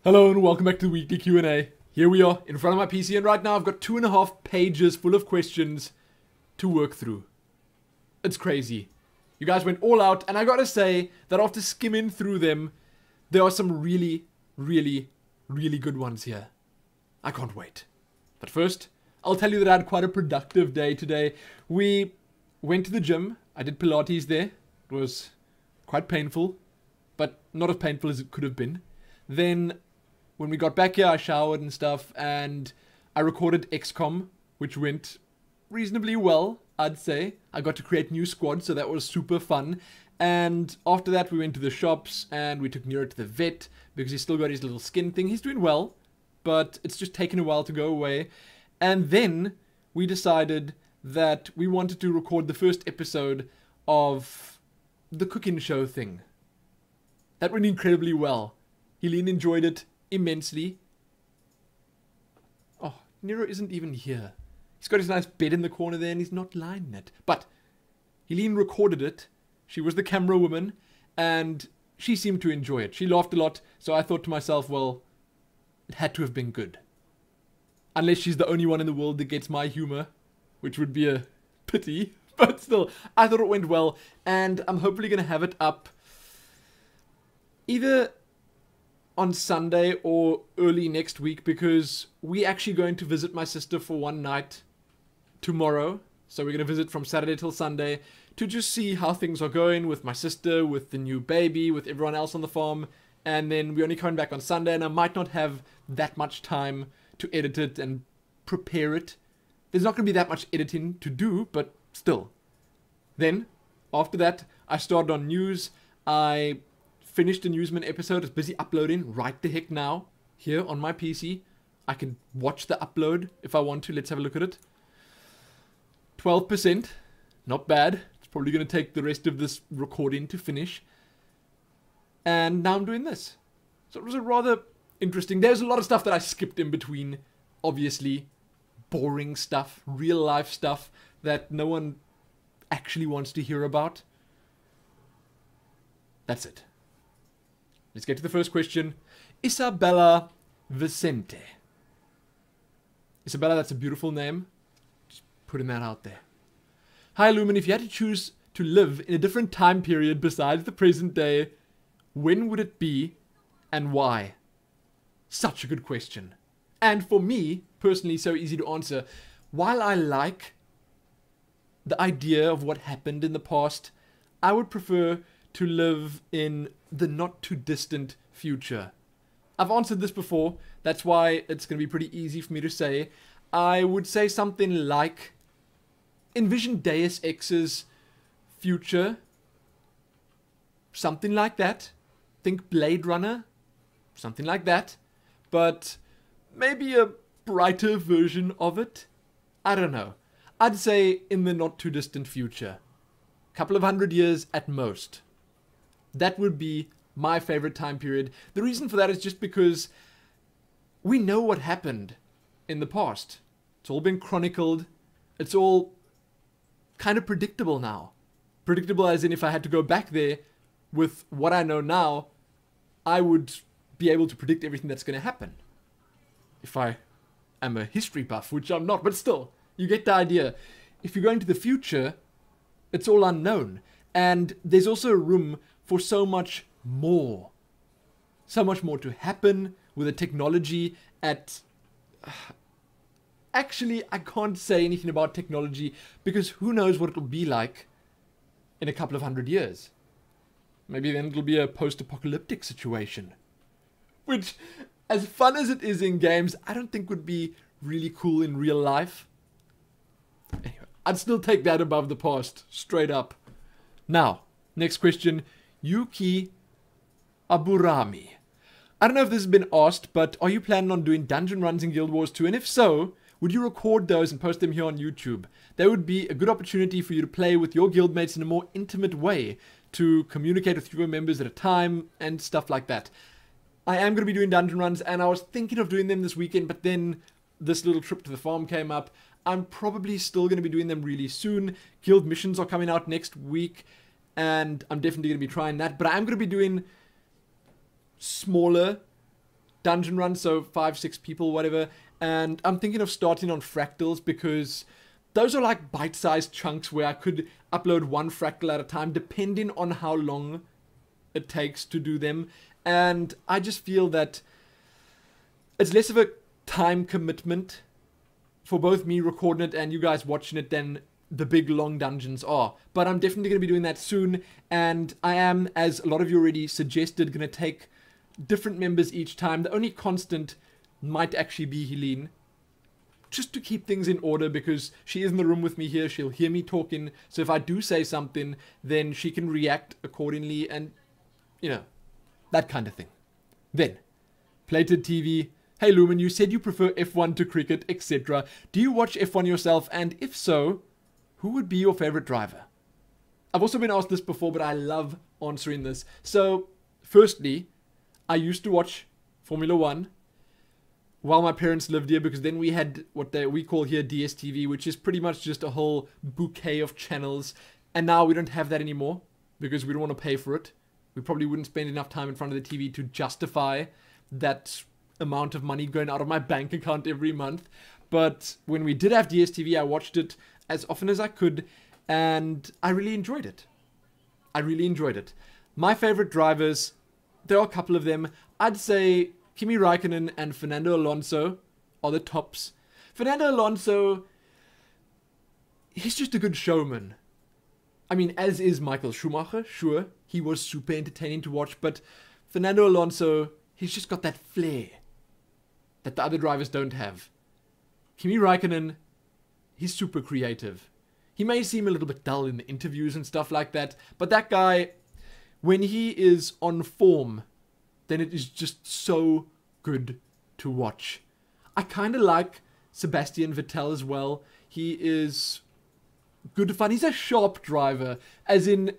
Hello and welcome back to the weekly Q&A. Here we are in front of my PC and right now I've got 2.5 pages full of questions to work through. It's crazy. You guys went all out and I gotta say that after skimming through them, there are some really good ones here. I can't wait. But first, I'll tell you that I had quite a productive day today. We went to the gym. I did Pilates there. It was quite painful, but not as painful as it could have been. Then when we got back here, I showered and stuff, and I recorded XCOM, which went reasonably well, I'd say. I got to create new squads, so that was super fun. And after that, we went to the shops, and we took Nero to the vet, because he's still got his little skin thing. He's doing well, but it's just taken a while to go away. And then we decided that we wanted to record the first episode of the cooking show thing. That went incredibly well. Helene enjoyed it immensely. Oh, Nero isn't even here. He's got his nice bed in the corner there and he's not lying in it. But Helene recorded it. She was the camera woman and she seemed to enjoy it. She laughed a lot, so I thought to myself, well, it had to have been good. Unless she's the only one in the world that gets my humor, which would be a pity. But still, I thought it went well and I'm hopefully going to have it up either on Sunday or early next week, because we're actually going to visit my sister for one night tomorrow. So we're going to visit from Saturday till Sunday to just see how things are going with my sister, with the new baby, with everyone else on the farm. And then we're only coming back on Sunday and I might not have that much time to edit it and prepare it. There's not going to be that much editing to do, but still. Then, after that, I started on news. I finished the Newsman episode. It's busy uploading right the heck now here on my PC. I can watch the upload if I want to. Let's have a look at it. 12%. Not bad. It's probably going to take the rest of this recording to finish. And now I'm doing this. So it was a rather interesting. There's a lot of stuff that I skipped in between. Obviously, boring stuff, real life stuff that no one actually wants to hear about. That's it. Let's get to the first question. Isabella Vicente. Isabella, that's a beautiful name. Just putting that out there. Hi, Lumin. If you had to choose to live in a different time period besides the present day, when would it be and why? Such a good question. And for me, personally, so easy to answer. While I like the idea of what happened in the past, I would prefer to live in the not too distant future. I've answered this before, that's why it's going to be pretty easy for me to say. I would say something like, envision Deus Ex's future, something like that. Think Blade Runner, something like that, but maybe a brighter version of it. I don't know. I'd say in the not too distant future. Couple of 100 years at most. That would be my favorite time period. The reason for that is just because we know what happened in the past. It's all been chronicled. It's all kind of predictable now. Predictable as in if I had to go back there with what I know now, I would be able to predict everything that's going to happen. If I am a history buff, which I'm not, but still, you get the idea. If you go into the future, it's all unknown. And there's also room for so much more. So much more to happen with the technology at... Actually, I can't say anything about technology because who knows what it'll be like in a couple of 100 years. Maybe then it'll be a post-apocalyptic situation. Which, as fun as it is in games, I don't think would be really cool in real life. Anyway, I'd still take that above the past, straight up. Now, next question. Yuki Aburami. I don't know if this has been asked, but are you planning on doing dungeon runs in Guild Wars 2? And if so, would you record those and post them here on YouTube? That would be a good opportunity for you to play with your guildmates in a more intimate way, to communicate with fewer members at a time, and stuff like that. I am going to be doing dungeon runs, and I was thinking of doing them this weekend, but then this little trip to the farm came up. I'm probably still going to be doing them really soon. Guild missions are coming out next week, and I'm definitely going to be trying that. But I'm going to be doing smaller dungeon runs, so 5, 6 people, whatever. And I'm thinking of starting on fractals because those are like bite-sized chunks where I could upload 1 fractal at a time, depending on how long it takes to do them. And I just feel that it's less of a time commitment for both me recording it and you guys watching it than the big long dungeons are. But I'm definitely going to be doing that soon, and I am, as a lot of you already suggested, going to take different members each time. The only constant might actually be Helene, just to keep things in order, because she is in the room with me here. She'll hear me talking, so if I do say something, then she can react accordingly, and, you know, that kind of thing. Then, Plated TV. Hey Lumin, you said you prefer F1 to cricket, etc. Do you watch F1 yourself, and if so, who would be your favorite driver? I've also been asked this before, but I love answering this. So, firstly, I used to watch Formula 1 while my parents lived here, because then we had what we call here DSTV, which is pretty much just a whole bouquet of channels. And now we don't have that anymore because we don't want to pay for it. We probably wouldn't spend enough time in front of the TV to justify that amount of money going out of my bank account every month. But when we did have DSTV, I watched it as often as I could, and I really enjoyed it. I really enjoyed it. My favorite drivers, there are a couple of them. I'd say Kimi Raikkonen and Fernando Alonso are the tops. Fernando Alonso, he's just a good showman. I mean, as is Michael Schumacher, sure. He was super entertaining to watch, but Fernando Alonso, he's just got that flair that the other drivers don't have. Kimi Raikkonen, he's super creative. He may seem a little bit dull in the interviews and stuff like that, but that guy, when he is on form, then it is just so good to watch. I kind of like Sebastian Vettel as well. He is good fun. He's a sharp driver, as in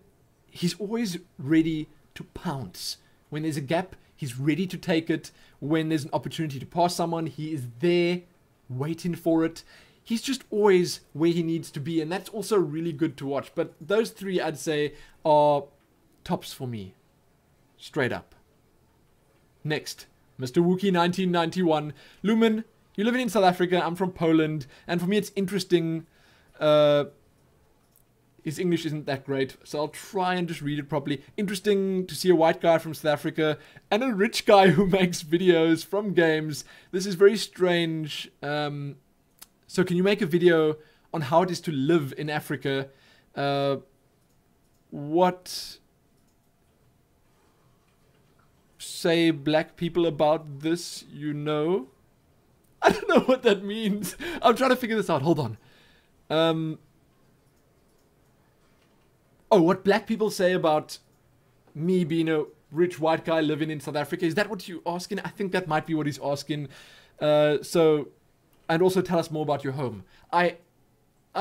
he's always ready to pounce. When there's a gap, he's ready to take it. When there's an opportunity to pass someone, he is there waiting for it. He's just always where he needs to be, and that's also really good to watch. But those three, I'd say, are tops for me. Straight up. Next, Mr. Wookie 1991. Lumin, you're living in South Africa, I'm from Poland, and for me it's interesting. His English isn't that great, so I'll try and just read it properly. Interesting to see a white guy from South Africa and a rich guy who makes videos from games. This is very strange. So can you make a video on how it is to live in Africa? What say black people about this, you know? I don't know what that means. I'm trying to figure this out. Hold on. Oh, what black people say about me being a rich white guy living in South Africa. Is that what you're asking? I think that might be what he's asking. And also tell us more about your home. I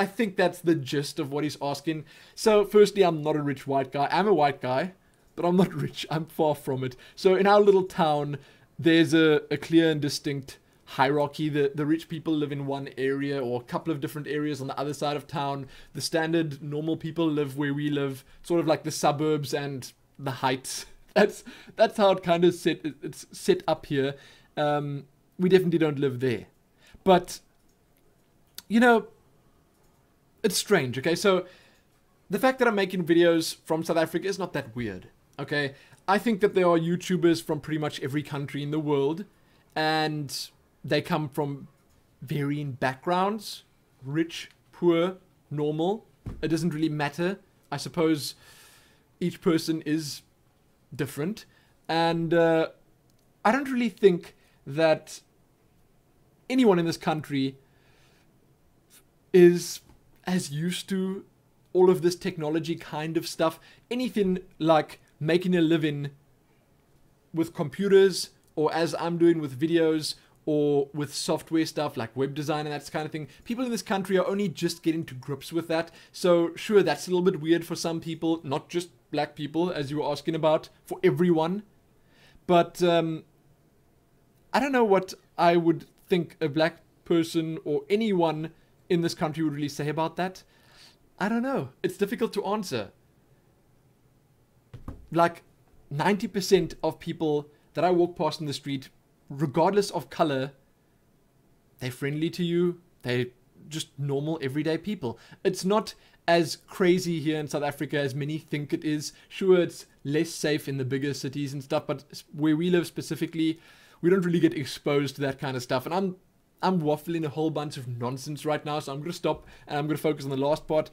think that's the gist of what he's asking. So, firstly, I'm not a rich white guy. I'm a white guy, but I'm not rich. I'm far from it. So, in our little town, there's a clear and distinct hierarchy. The rich people live in one area or a couple of different areas on the other side of town. The standard normal people live where we live, sort of like the suburbs and the heights. That's how it kind of it's set up here. We definitely don't live there. But, you know, it's strange, okay? So, the fact that I'm making videos from South Africa is not that weird, okay? I think that there are YouTubers from pretty much every country in the world, and they come from varying backgrounds, rich, poor, normal. It doesn't really matter. I suppose each person is different, and I don't really think that anyone in this country is as used to all of this technology kind of stuff. Anything like making a living with computers, or as I'm doing with videos, or with software stuff like web design and that kind of thing. People in this country are only just getting to grips with that. So sure, that's a little bit weird for some people, not just black people, as you were asking about, for everyone. But I don't know what I would think a black person or anyone in this country would really say about that. I don't know. It's difficult to answer. Like 90% of people that I walk past in the street regardless of color, they're friendly to you. They're just normal, everyday people. It's not as crazy here in South Africa as many think it is. Sure, it's less safe in the bigger cities and stuff, but where we live specifically, we don't really get exposed to that kind of stuff. And I'm waffling a whole bunch of nonsense right now, so I'm going to stop and I'm going to focus on the last part.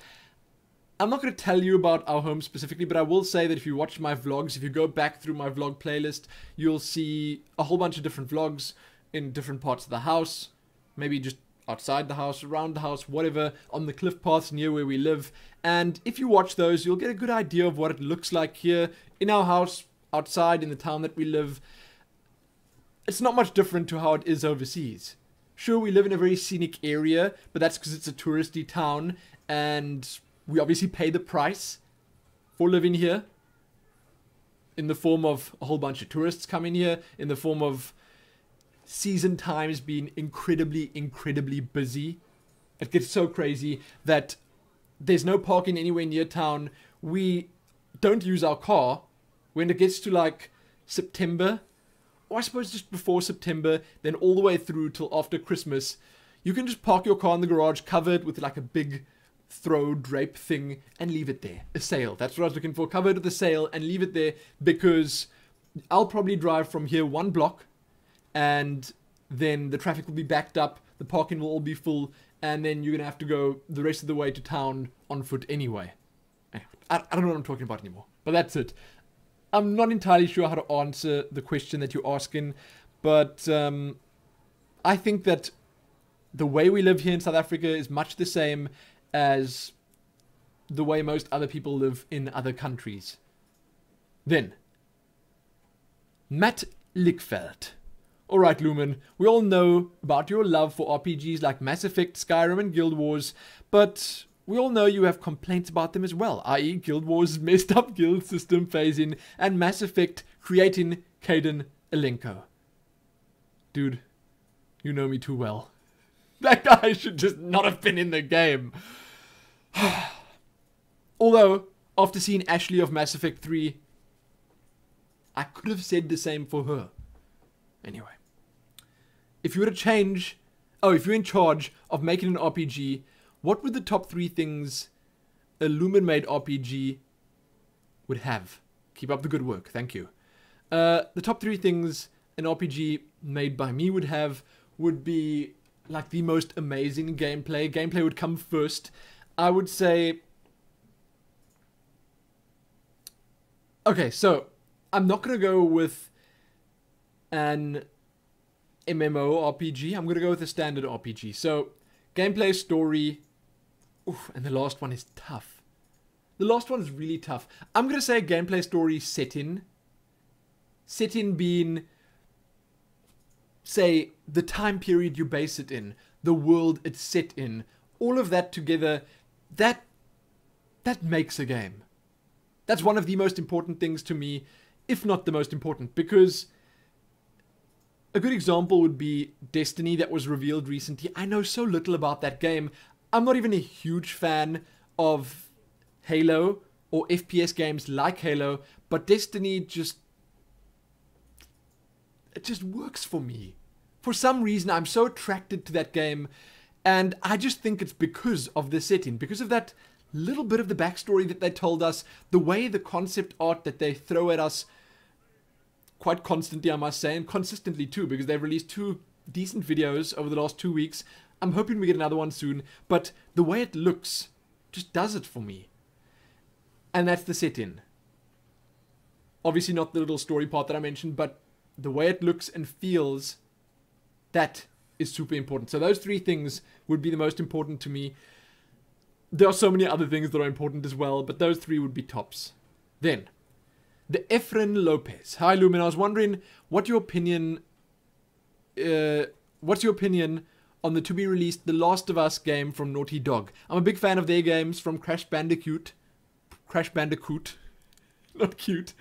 I'm not going to tell you about our home specifically, but I will say that if you watch my vlogs, if you go back through my vlog playlist, you'll see a whole bunch of different vlogs in different parts of the house. Maybe just outside the house, around the house, whatever, on the cliff paths near where we live. And if you watch those, you'll get a good idea of what it looks like here in our house, outside in the town that we live. It's not much different to how it is overseas. Sure, we live in a very scenic area, but that's because it's a touristy town, and we obviously pay the price for living here in the form of a whole bunch of tourists coming here, in the form of season times being incredibly busy. It gets so crazy that there's no parking anywhere near town. We don't use our car when it gets to like September, or I suppose just before September, then all the way through till after Christmas. You can just park your car in the garage, cover it with like a big throw drape thing, and leave it there. A sail, that's what I was looking for. Cover it with a sail and leave it there, because I'll probably drive from here 1 block, and then the traffic will be backed up, the parking will all be full, and then you're going to have to go the rest of the way to town on foot anyway. I don't know what I'm talking about anymore, but that's it. I'm not entirely sure how to answer the question that you're asking, but I think that the way we live here in South Africa is much the same as the way most other people live in other countries. Then, Matt Lickfeld. Alright, Lumin, we all know about your love for RPGs like Mass Effect, Skyrim, and Guild Wars, but we all know you have complaints about them as well, i.e. Guild Wars' messed up guild system phasing, and Mass Effect creating Caden Alenko. Dude, you know me too well. That guy should just not have been in the game. Although, after seeing Ashley of Mass Effect 3, I could have said the same for her. Anyway. If you were to change... Oh, if you're in charge of making an RPG, what would the top 3 things a Lumin-made RPG would have? Keep up the good work. Thank you. The top 3 things an RPG made by me would have would be like the most amazing gameplay. Gameplay would come first. I would say... Okay, so I'm not going to go with an MMO RPG. I'm going to go with a standard RPG. So, gameplay, story... Oof, and the last one is tough. The last one is really tough. I'm going to say gameplay, story, setting. Setting being, say, the time period you base it in. The world it's set in. All of that together, that makes a game. That's one of the most important things to me, if not the most important, because a good example would be Destiny that was revealed recently. I know so little about that game. I'm not even a huge fan of Halo or FPS games like Halo, but Destiny it just works for me. For some reason, I'm so attracted to that game, and I just think it's because of the setting, because of that little bit of the backstory that they told us, the way the concept art that they throw at us quite constantly, I must say, and consistently too, because they've released 2 decent videos over the last 2 weeks. I'm hoping we get another one soon, but the way it looks just does it for me. And that's the setting. Obviously not the little story part that I mentioned, but the way it looks and feels, that is super important. So those 3 things would be the most important to me. There are so many other things that are important as well, but those 3 would be tops. Then, the Efren Lopez. Hi Lumin, I was wondering what's your opinion on the to-be-released The Last of Us game from Naughty Dog. I'm a big fan of their games, from Crash Bandicoot, not cute,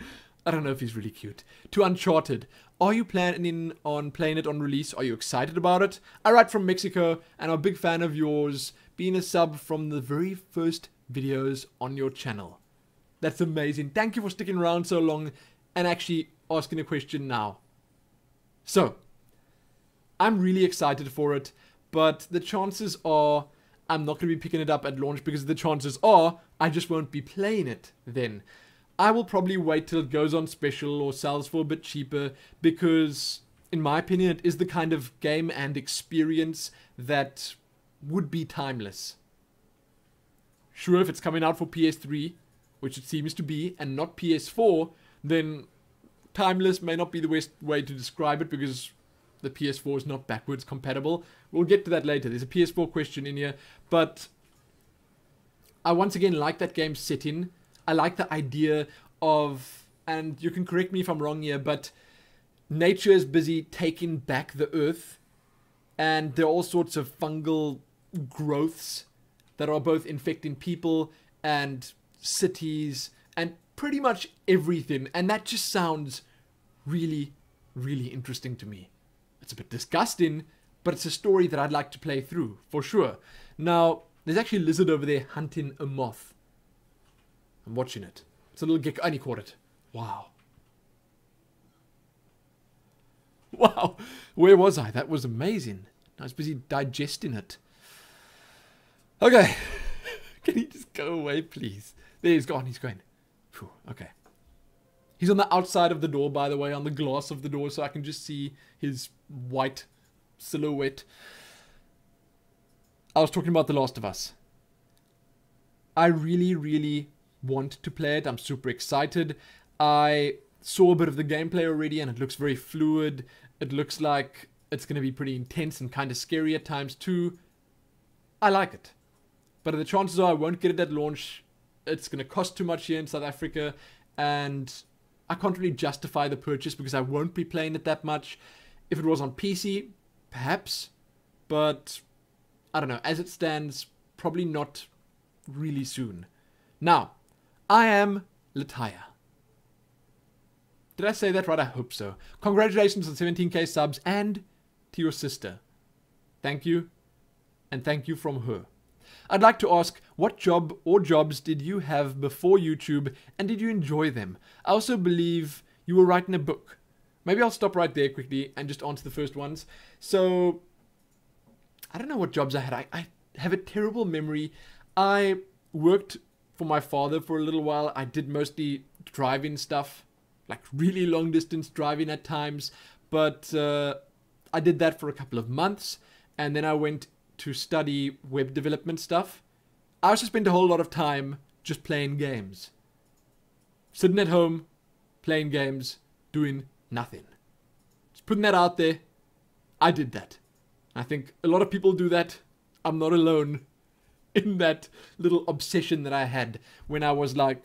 I don't know if he's really cute, to Uncharted. Are you planning on playing it on release? Are you excited about it? I write from Mexico, and I'm a big fan of yours, being a sub from the very first videos on your channel. That's amazing. Thank you for sticking around so long and actually asking a question now. So, I'm really excited for it, but the chances are I'm not going to be picking it up at launch because the chances are I just won't be playing it then. I will probably wait till it goes on special or sells for a bit cheaper because, in my opinion, it is the kind of game and experience that would be timeless. Sure, if it's coming out for PS3, which it seems to be, and not PS4, then timeless may not be the best way to describe it because the PS4 is not backwards compatible. We'll get to that later. There's a PS4 question in here, but I once again like that game setting. I like the idea of, and you can correct me if I'm wrong here, but nature is busy taking back the earth, and there are all sorts of fungal growths that are both infecting people and cities and pretty much everything, and that just sounds really, really interesting to me. It's a bit disgusting, but it's a story that I'd like to play through, for sure. Now, there's actually a lizard over there hunting a moth. I'm watching it. It's a little gecko, and he caught it. Wow. Wow, where was I? That was amazing. I was busy digesting it. Okay. Can he just go away, please? There, he's gone. He's going. Phew, okay. He's on the outside of the door, by the way, on the glass of the door, so I can just see his white silhouette. I was talking about The Last of Us. I really, really want to play it. I'm super excited. I saw a bit of the gameplay already, and it looks very fluid. It looks like it's going to be pretty intense and kind of scary at times, too. I like it. But the chances are I won't get it at launch. It's going to cost too much here in South Africa, and I can't really justify the purchase because I won't be playing it that much. If it was on PC, perhaps, but I don't know. As it stands, probably not really soon. Now, I am Lataya. Did I say that right? I hope so. Congratulations on 17k subs, and to your sister. Thank you, and thank you from her. I'd like to ask, what job or jobs did you have before YouTube, and did you enjoy them? I also believe you were writing a book. Maybe I'll stop right there quickly and just answer the first ones. So, I don't know what jobs I had. I have a terrible memory. I worked for my father for a little while. I did mostly driving stuff, like really long distance driving at times. But I did that for a couple of months, and then I went to study web development stuff. I also spent a whole lot of time just playing games. Sitting at home, playing games, doing nothing. Just putting that out there. I did that. I think a lot of people do that. I'm not alone in that little obsession that I had when I was like,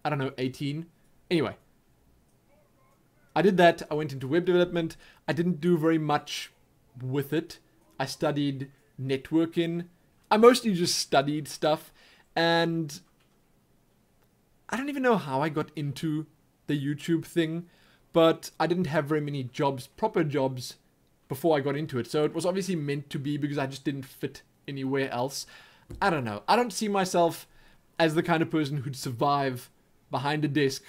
I don't know, 18. Anyway, I did that. I went into web development. I didn't do very much with it. I studied networking. I mostly just studied stuff, and I don't even know how I got into the YouTube thing, but I didn't have very many jobs, proper jobs, before I got into it. So it was obviously meant to be because I just didn't fit anywhere else. I don't know. I don't see myself as the kind of person who'd survive behind a desk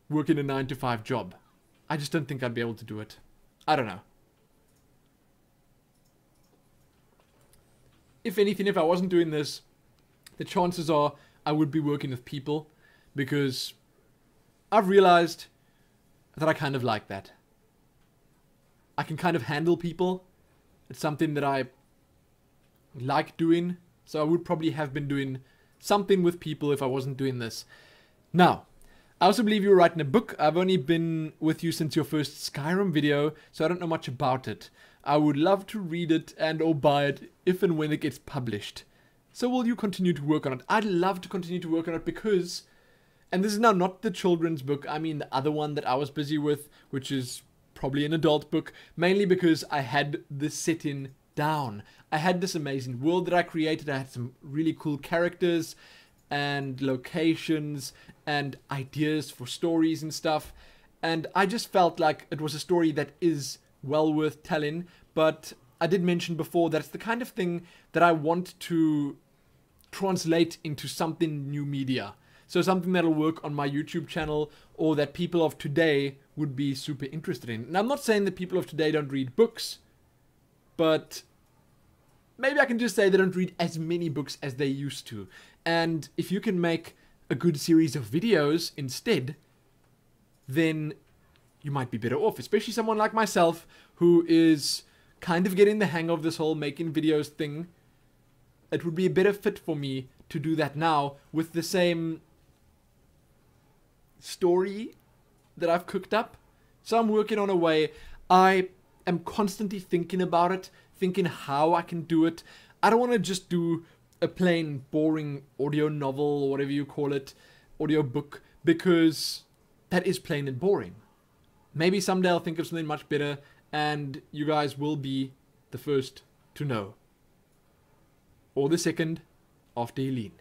working a 9-to-5 job. I just don't think I'd be able to do it. I don't know. If anything, if I wasn't doing this, the chances are I would be working with people, because I've realized that I kind of like that. I can kind of handle people. It's something that I like doing, so I would probably have been doing something with people if I wasn't doing this. Now, I also believe you were writing a book. I've only been with you since your first Skyrim video, so I don't know much about it. I would love to read it and or buy it if and when it gets published. So will you continue to work on it? I'd love to continue to work on it because, and this is now not the children's book, I mean the other one that I was busy with, which is probably an adult book, mainly because I had this setting down. I had this amazing world that I created. I had some really cool characters and locations and ideas for stories and stuff, and I just felt like it was a story that is well worth telling. But I did mention before that it's the kind of thing that I want to translate into something new media. So something that'll work on my YouTube channel, or that people of today would be super interested in. And I'm not saying that people of today don't read books. but maybe I can just say they don't read as many books as they used to. And if you can make a good series of videos instead, then you might be better off, especially someone like myself who is kind of getting the hang of this whole making videos thing. It would be a better fit for me to do that now with the same story that I've cooked up. So I'm working on a way. I am constantly thinking about it, thinking how I can do it. I don't want to just do a plain boring audio novel or whatever you call it, audio book, because that is plain and boring. Maybe someday I'll think of something much better, and you guys will be the first to know. Or the second after Helene.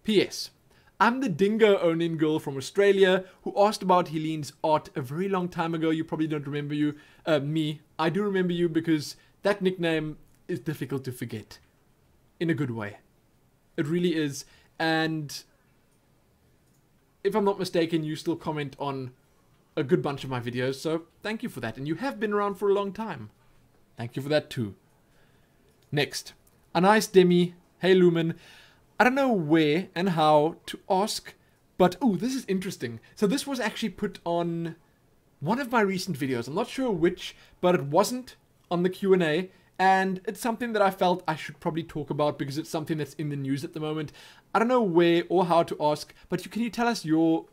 P.S. I'm the dingo-owning girl from Australia who asked about Helene's art a very long time ago. You probably don't remember me. I do remember you because that nickname is difficult to forget. In a good way. It really is. And if I'm not mistaken, you still comment on a good bunch of my videos, so thank you for that. And you have been around for a long time. Thank you for that too. Next. A nice Demi. Hey Lumin. I don't know where and how to ask, but oh, this is interesting. So this was actually put on one of my recent videos. I'm not sure which, but it wasn't on the Q&A, and it's something that I felt I should probably talk about because it's something that's in the news at the moment. I don't know where or how to ask, but can you tell us your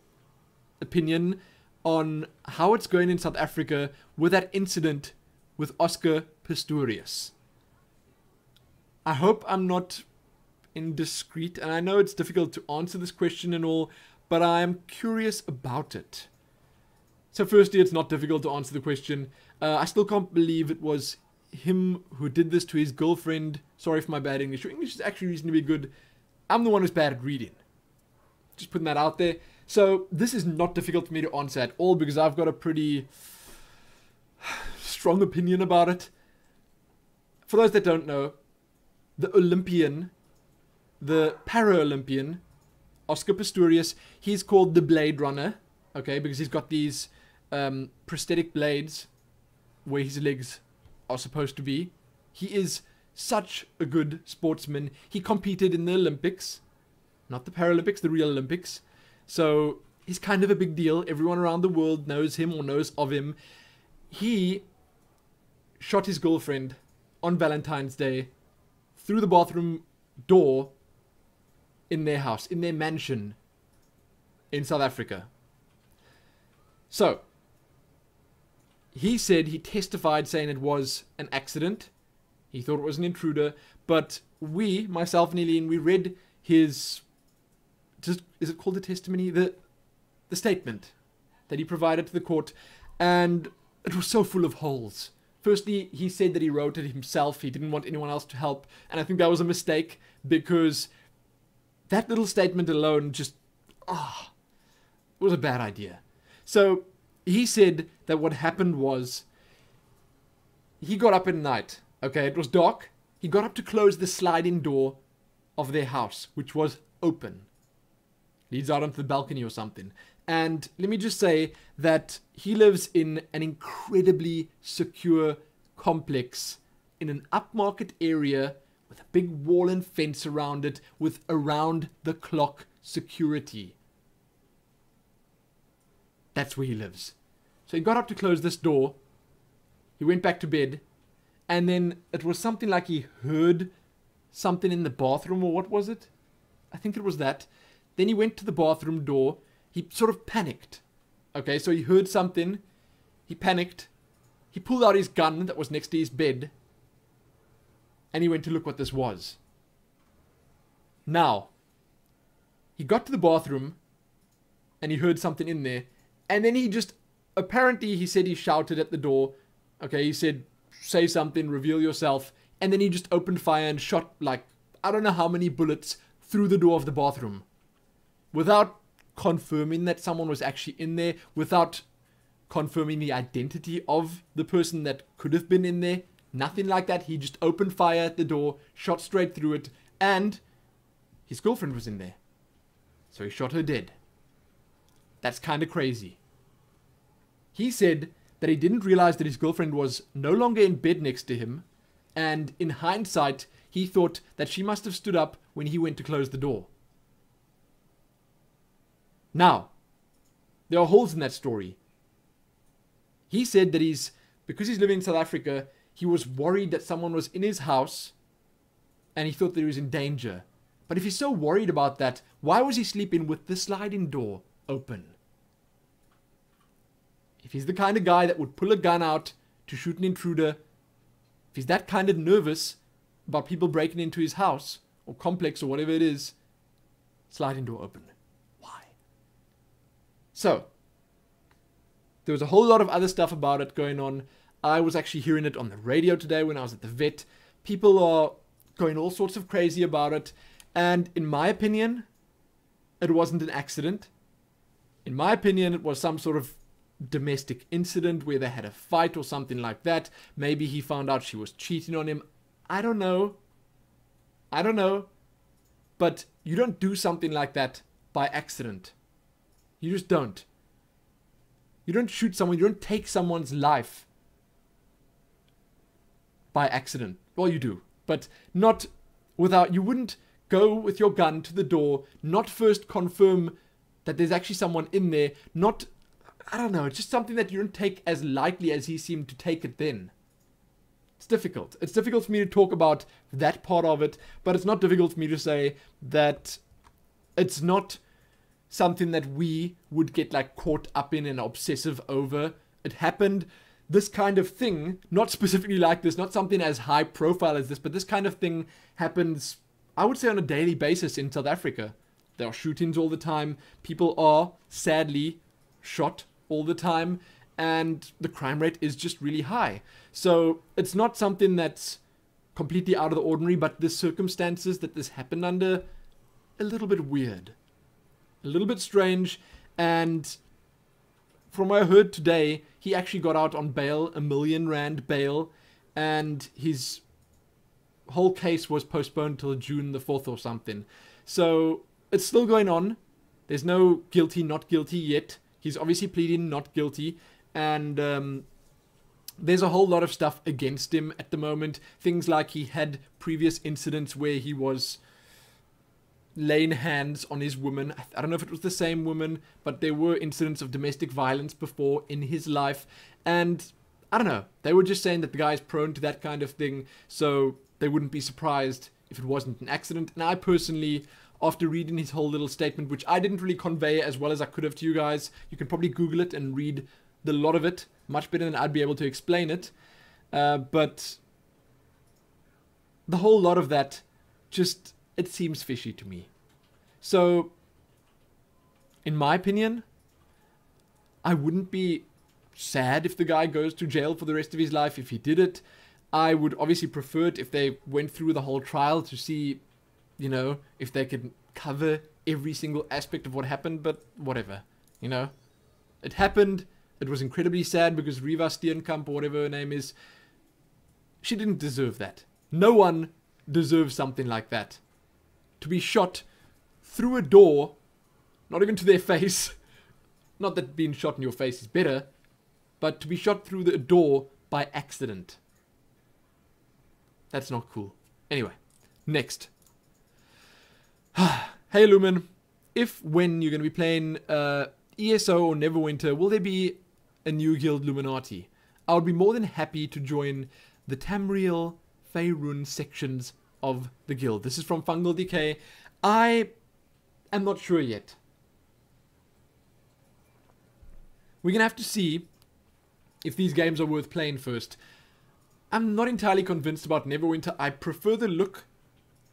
opinion on how it's going in South Africa with that incident with Oscar Pistorius? I hope I'm not indiscreet, and I know it's difficult to answer this question and all, but I'm curious about it. So firstly, it's not difficult to answer the question. I still can't believe it was him who did this to his girlfriend. Sorry for my bad English. Your English is actually reasonably good. I'm the one who's bad at reading. Just putting that out there. So this is not difficult for me to answer at all because I've got a pretty strong opinion about it. For those that don't know, the Olympian, the Para-Olympian, Oscar Pistorius, he's called the Blade Runner, okay, because he's got these prosthetic blades where his legs are supposed to be. He is such a good sportsman. He competed in the Olympics, not the Paralympics, the real Olympics. So he's kind of a big deal. Everyone around the world knows him or knows of him. He shot his girlfriend on Valentine's Day through the bathroom door in their house, in their mansion in South Africa. So he said, he testified saying it was an accident. He thought it was an intruder. But we, myself and Eileen, we read his, just, is it called a testimony? The statement that he provided to the court. And it was so full of holes. Firstly, he said that he wrote it himself. He didn't want anyone else to help. And I think that was a mistake because that little statement alone just, was a bad idea. So he said that what happened was he got up at night. Okay, it was dark. He got up to close the sliding door of their house, which was open. Leads out onto the balcony or something. And let me just say that he lives in an incredibly secure complex in an upmarket area with a big wall and fence around it with around-the-clock security. That's where he lives. So he got up to close this door. He went back to bed. And then it was something like he heard something in the bathroom, or what was it? I think it was that. Then he went to the bathroom door. He sort of panicked. Okay, so he heard something. He panicked. He pulled out his gun that was next to his bed. And he went to look what this was. Now, he got to the bathroom. And he heard something in there. And then he just, apparently he said he shouted at the door. Okay, he said, say something, reveal yourself. And then he just opened fire and shot like, I don't know how many bullets through the door of the bathroom. Without confirming that someone was actually in there, without confirming the identity of the person that could have been in there. Nothing like that. He just opened fire at the door, shot straight through it, and his girlfriend was in there. So he shot her dead. That's kind of crazy. He said that he didn't realize that his girlfriend was no longer in bed next to him, and in hindsight, he thought that she must have stood up when he went to close the door. Now, there are holes in that story. He said that because he's living in South Africa, he was worried that someone was in his house and he thought that he was in danger. But if he's so worried about that, why was he sleeping with the sliding door open? If he's the kind of guy that would pull a gun out to shoot an intruder, if he's that kind of nervous about people breaking into his house or complex or whatever it is, sliding door open. Why? So, there was a whole lot of other stuff about it going on. I was actually hearing it on the radio today when I was at the vet. People are going all sorts of crazy about it. And in my opinion, it wasn't an accident. In my opinion, it was some sort of domestic incident where they had a fight or something like that. Maybe he found out she was cheating on him. I don't know. But you don't do something like that by accident. You just don't. You don't shoot someone. You don't take someone's life by accident. Well, you do. But not without... You wouldn't go with your gun to the door, not first confirm that there's actually someone in there, not... I don't know, it's just something that you don't take as lightly as he seemed to take it then. It's difficult. It's difficult for me to talk about that part of it, but it's not difficult for me to say that it's not something that we would get like caught up in and obsessive over. It happened, this kind of thing, not specifically like this, not something as high profile as this, but this kind of thing happens, I would say, on a daily basis in South Africa. There are shootings all the time. People are, sadly, shot all the time, and the crime rate is just really high. So it's not something that's completely out of the ordinary, but the circumstances that this happened under, a little bit weird, a little bit strange. And from what I heard today, he actually got out on bail, R1 million bail, and his whole case was postponed till June the 4th or something. So it's still going on. There's no guilty, not guilty yet. He's obviously pleading not guilty, and there's a whole lot of stuff against him at the moment. Things like he had previous incidents where he was laying hands on his woman. I don't know if it was the same woman, but there were incidents of domestic violence before in his life, and I don't know. They were just saying that the guy's prone to that kind of thing, so they wouldn't be surprised if it wasn't an accident. And I personally, after reading his whole little statement, which I didn't really convey as well as I could have to you guys, you can probably Google it and read the lot of it much better than I'd be able to explain it. But the whole lot of that, just, it seems fishy to me. So, in my opinion, I wouldn't be sad if the guy goes to jail for the rest of his life if he did it. I would obviously prefer it if they went through the whole trial to see, you know, if they could cover every single aspect of what happened, but whatever, you know. It happened. It was incredibly sad because Riva Steenkamp, or whatever her name is, she didn't deserve that. No one deserves something like that. To be shot through a door, not even to their face, not that being shot in your face is better, but to be shot through the door by accident. That's not cool. Anyway, next. Hey Lumin, when you're going to be playing ESO or Neverwinter, will there be a new guild Luminati? I would be more than happy to join the Tamriel Faerun sections of the guild. This is from Fungal Decay. I am not sure yet. We're going to have to see if these games are worth playing first. I'm not entirely convinced about Neverwinter. I prefer the look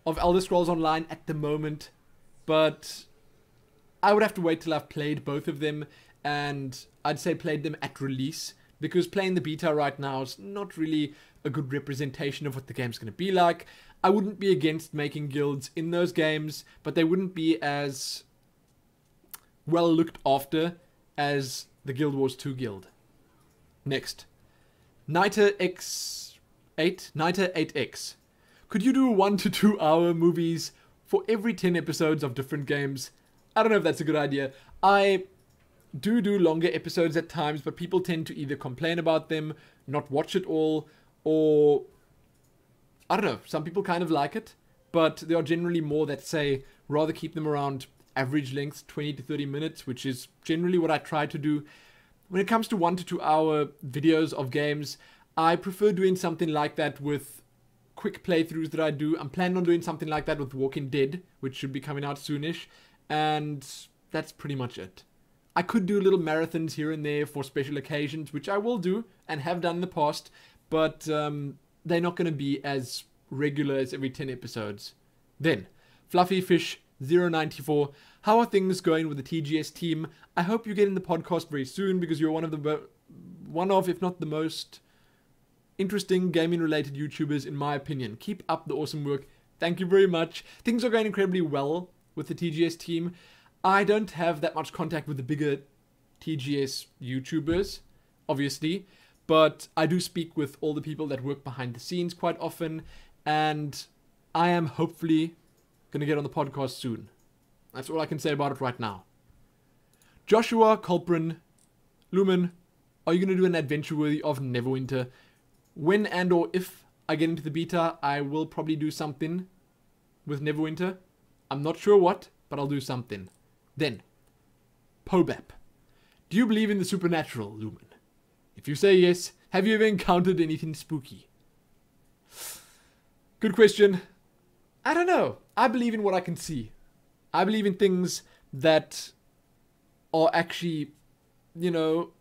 of Elder Scrolls Online at the moment, but I would have to wait till I've played both of them, and I'd say played them at release, because playing the beta right now is not really a good representation of what the game's going to be like. I wouldn't be against making guilds in those games, but they wouldn't be as well looked after as the Guild Wars 2 guild. Next. Niter 8X. Could you do 1 to 2 hour movies for every 10 episodes of different games? I don't know if that's a good idea. I do longer episodes at times, but people tend to either complain about them, not watch it all, or I don't know, some people kind of like it, but there are generally more that say rather keep them around average length, 20 to 30 minutes, which is generally what I try to do. When it comes to 1 to 2 hour videos of games, I prefer doing something like that with quick playthroughs that I do. I'm planning on doing something like that with Walking Dead, which should be coming out soonish, and that's pretty much it. I could do little marathons here and there for special occasions, which I will do and have done in the past, but they're not going to be as regular as every 10 episodes. Then, Fluffy Fish 094. How are things going with the TGS team? I hope you get in the podcast very soon because you're one of, if not the most interesting gaming-related YouTubers in my opinion. Keep up the awesome work. Thank you very much. Things are going incredibly well with the TGS team. I don't have that much contact with the bigger TGS YouTubers, obviously, but I do speak with all the people that work behind the scenes quite often, and I am hopefully going to get on the podcast soon. That's all I can say about it right now. Joshua Culprin, Lumin, are you going to do an adventure worthy of Neverwinter? When and or if I get into the beta, I will probably do something with Neverwinter. I'm not sure what, but I'll do something. Then, Pobap. Do you believe in the supernatural, Lumin? If you say yes, have you ever encountered anything spooky? Good question. I don't know. I believe in what I can see. I believe in things that are actually, you know,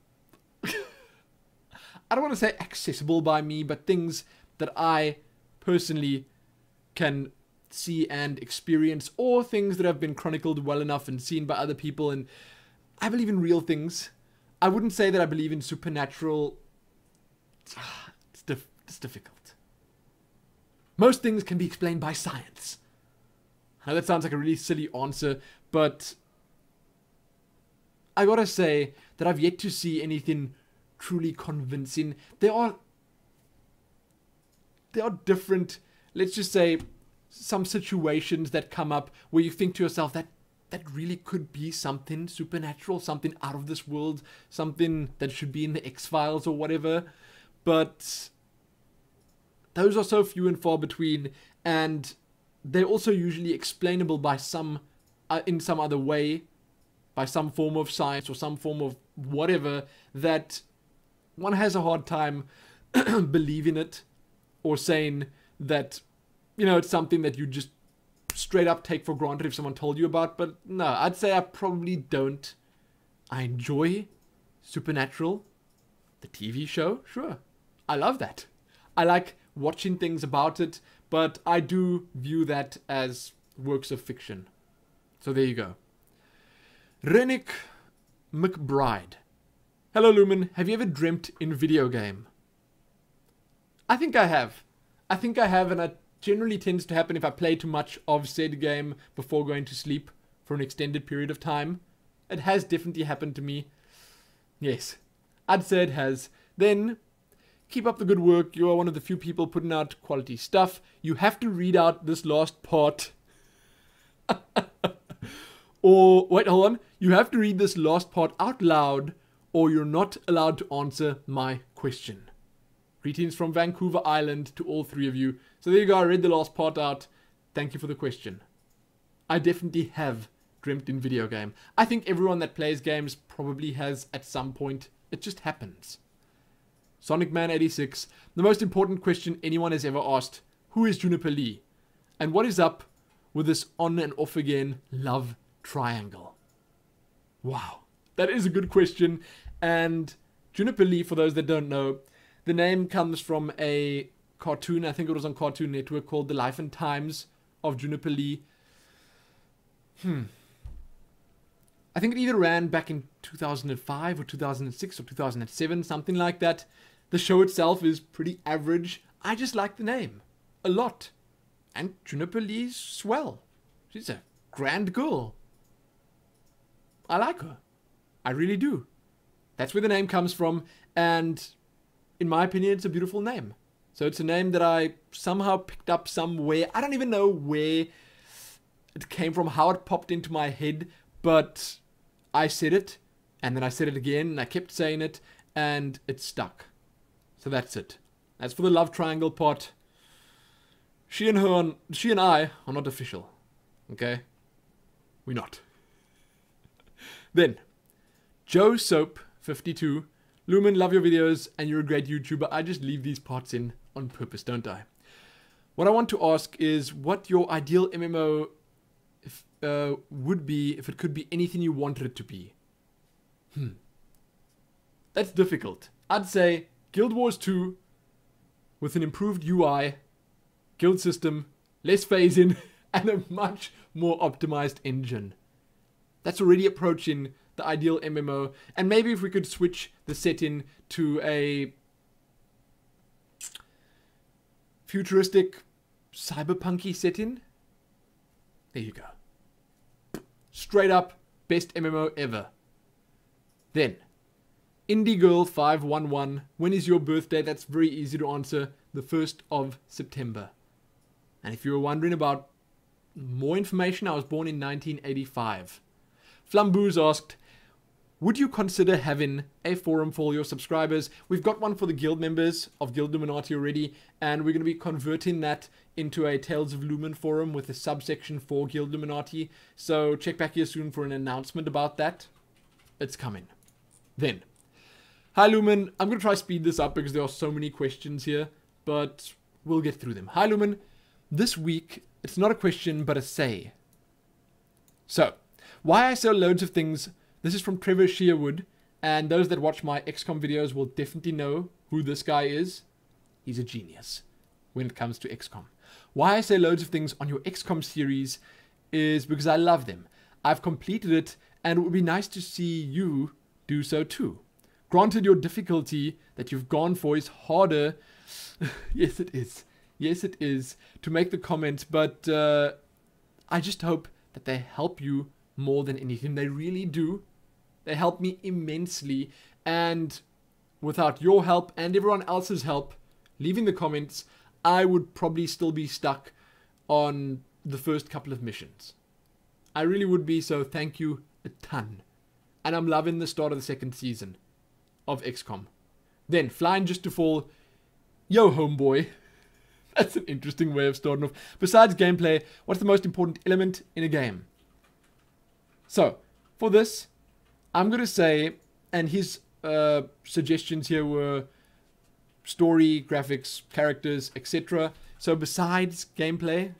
I don't want to say accessible by me, but things that I personally can see and experience, or things that have been chronicled well enough and seen by other people. And I believe in real things. I wouldn't say that I believe in supernatural. It's difficult. Most things can be explained by science. I know that sounds like a really silly answer, but I gotta say that I've yet to see anything truly convincing. There are different, let's just say, some situations that come up where you think to yourself that really could be something supernatural, something out of this world, something that should be in the X-Files or whatever, but those are so few and far between, and they're also usually explainable by in some other way, by some form of science or some form of whatever, that one has a hard time believing it or saying that, you know, it's something that you just straight up take for granted if someone told you about. But no, I'd say I probably don't. I enjoy Supernatural, the TV show, sure. I love that. I like watching things about it, but I do view that as works of fiction. So there you go. Rennick McBride. Hello Lumin, have you ever dreamt in video game? I think I have. And it generally tends to happen if I play too much of said game before going to sleep for an extended period of time. It has definitely happened to me. Yes, I'd say it has. Then, keep up the good work. You are one of the few people putting out quality stuff. You have to read out this last part. Or, wait, hold on. You have to read this last part out loud, or you're not allowed to answer my question. Greetings from Vancouver Island to all three of you. So there you go, I read the last part out. Thank you for the question. I definitely have dreamt in video game. I think everyone that plays games probably has at some point. It just happens. Sonic Man 86. The most important question anyone has ever asked. Who is Juniper Lee? And what is up with this on and off again love triangle? Wow. That is a good question. And Juniper Lee, for those that don't know, the name comes from a cartoon, I think it was on Cartoon Network, called The Life and Times of Juniper Lee. I think it either ran back in 2005 or 2006 or 2007, something like that. The show itself is pretty average. I just like the name a lot. And Juniper Lee's swell. She's a grand girl. I like her. I really do. That's where the name comes from, and in my opinion, it's a beautiful name. So it's a name that I somehow picked up somewhere. I don't even know where it came from, how it popped into my head, but I said it, And then I said it again, and I kept saying it, and it stuck. So that's it. As for the love triangle part, she and I are not official. Okay? We're not. Then, Joe Soap 52. Lumin, love your videos, and you're a great YouTuber. I just leave these parts in on purpose, don't I? What I want to ask is what your ideal MMO would be if it could be anything you wanted it to be. That's difficult. I'd say Guild Wars 2 with an improved UI, guild system, less phase-in, and a much more optimized engine. That's already approaching the ideal MMO. And maybe if we could switch the setting to a futuristic, cyberpunky setting. There you go. Straight up, best MMO ever. Then, Indie Girl 511. When is your birthday? That's very easy to answer. The 1st of September. And if you were wondering about more information, I was born in 1985. Flamboos asked, would you consider having a forum for your subscribers? We've got one for the guild members of Guild Illuminati already, and we're going to be converting that into a Tales of Lumin forum with a subsection for Guild Illuminati. So check back here soon for an announcement about that. It's coming. Then, hi Lumin, I'm going to try to speed this up because there are so many questions here, but we'll get through them. Hi Lumin, this week, it's not a question, but a say. So, why I sell loads of things. This is from Trevor Shearwood, and those that watch my XCOM videos will definitely know who this guy is. He's a genius when it comes to XCOM. Why I say loads of things on your XCOM series is because I love them. I've completed it, and it would be nice to see you do so too. Granted, your difficulty that you've gone for is harder. Yes, it is. Yes, it is to make the comment, but I just hope that they help you more than anything. They really do. They help me immensely, and without your help and everyone else's help, leaving the comments, I would probably still be stuck on the first couple of missions. I really would be, so thank you a ton. And I'm loving the start of the second season of XCOM. Then, Flying Just to Fall. Yo, homeboy. That's an interesting way of starting off. Besides gameplay, what's the most important element in a game? So, for this, I'm going to say, and his suggestions here were story, graphics, characters, etc. So besides gameplay,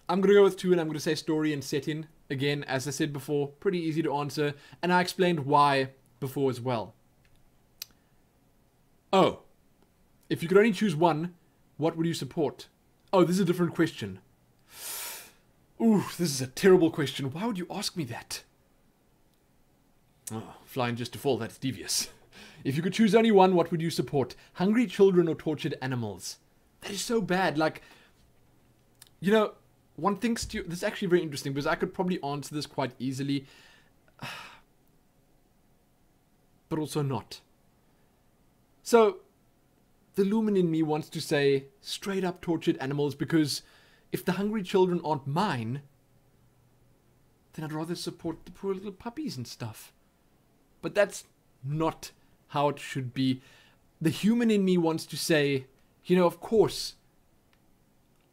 I'm going to go with 2, and I'm going to say story and setting. Again, as I said before, pretty easy to answer, and I explained why before as well. Oh, if you could only choose one, what would you support? Oh, this is a different question. Ooh, this is a terrible question. Why would you ask me that? Oh, Flying Just to Fall, that's devious. If you could choose only one, what would you support? Hungry children or tortured animals? That is so bad. Like, you know, one thinks to... This is actually very interesting because I could probably answer this quite easily. But also not. So, the Lumin in me wants to say straight up tortured animals because... if the hungry children aren't mine, then I'd rather support the poor little puppies and stuff. But that's not how it should be. The human in me wants to say, you know, of course,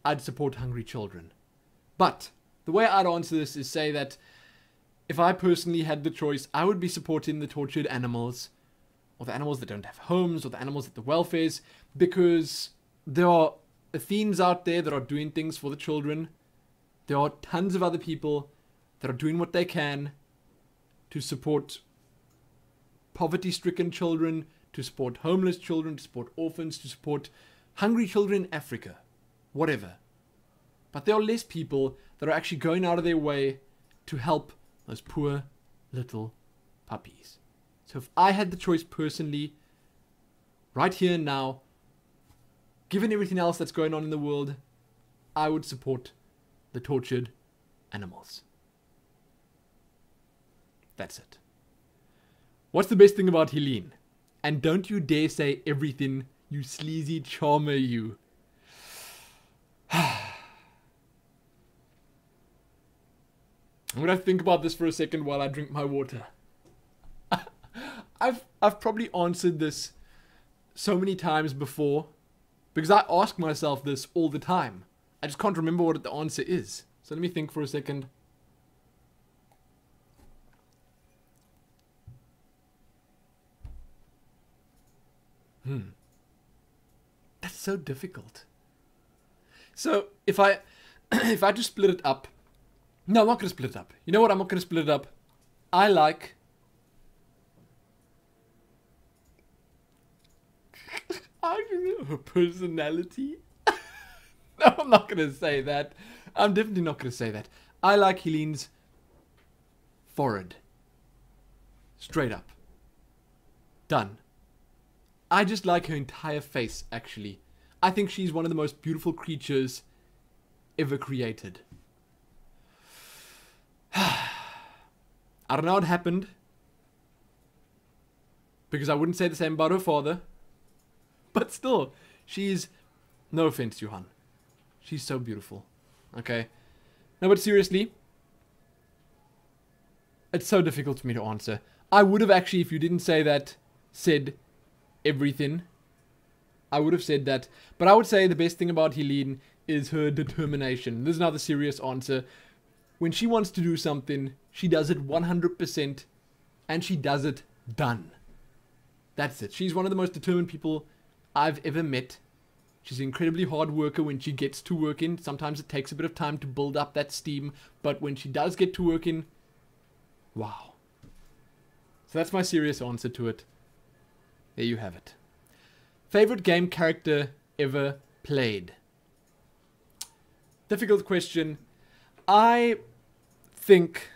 I'd support hungry children. But the way I'd answer this is say that if I personally had the choice, I would be supporting the tortured animals, or the animals that don't have homes, or the animals at the welfares, because there are Athenes out there that are doing things for the children. There are tons of other people that are doing what they can to support poverty-stricken children, to support homeless children, to support orphans, to support hungry children in Africa, whatever. But there are less people that are actually going out of their way to help those poor little puppies. So if I had the choice personally, right here and now, given everything else that's going on in the world, I would support the tortured animals. That's it. What's the best thing about Helene? And don't you dare say everything, you sleazy charmer, you. I'm gonna think about this for a second while I drink my water. I've probably answered this so many times before, because I ask myself this all the time. I just can't remember what the answer is. So let me think for a second. That's so difficult. So if I if I just split it up. No, I'm not going to split it up. You know what? I'm not going to split it up. I like her personality. No, I'm not going to say that. I'm definitely not going to say that. I like Helene's forehead. Straight up. Done. I just like her entire face, actually. I think she's one of the most beautiful creatures ever created. I don't know what happened, because I wouldn't say the same about her father. But still, she's... No offense, Johan. She's so beautiful. Okay? No, but seriously, it's so difficult for me to answer. I would have actually, if you didn't say that, said everything. I would have said that. But I would say the best thing about Helene is her determination. This is another serious answer. When she wants to do something, she does it 100%, and she does it done. That's it. She's one of the most determined people I've ever met. She's an incredibly hard worker when she gets to working. Sometimes it takes a bit of time to build up that steam, but when she does get to working, wow. So that's my serious answer to it. There you have it. Favorite game character ever played? Difficult question. I think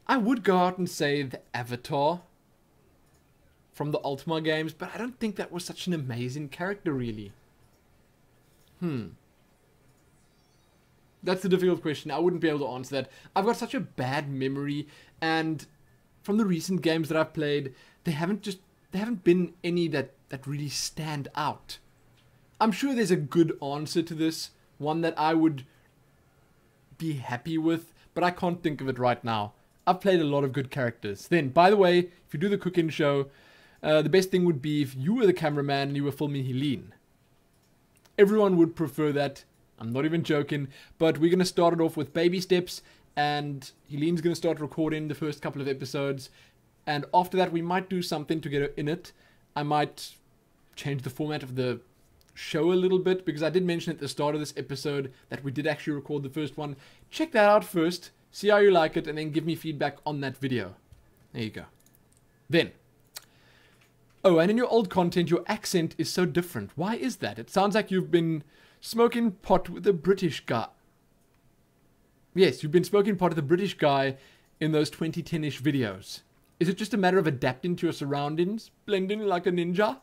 I would go out and say the Avatar from the Ultima games, but I don't think that was such an amazing character, really. That's a difficult question. I wouldn't be able to answer that. I've got such a bad memory, and from the recent games that I've played, they haven't been any that really stand out. I'm sure there's a good answer to this, one that I would be happy with, but I can't think of it right now. I've played a lot of good characters. Then, by the way, if you do the cooking show, the best thing would be if you were the cameraman and you were filming Helene. Everyone would prefer that. I'm not even joking, but we're going to start it off with baby steps, and Helene's going to start recording the first couple of episodes, and after that we might do something to get her in it. I might change the format of the show a little bit, because I did mention at the start of this episode that we did actually record the first one. Check that out first, see how you like it, and then give me feedback on that video. There you go. Then, oh, and in your old content, your accent is so different. Why is that? It sounds like you've been smoking pot with a British guy. Yes, you've been smoking pot with a British guy in those 2010-ish videos. Is it just a matter of adapting to your surroundings, blending like a ninja?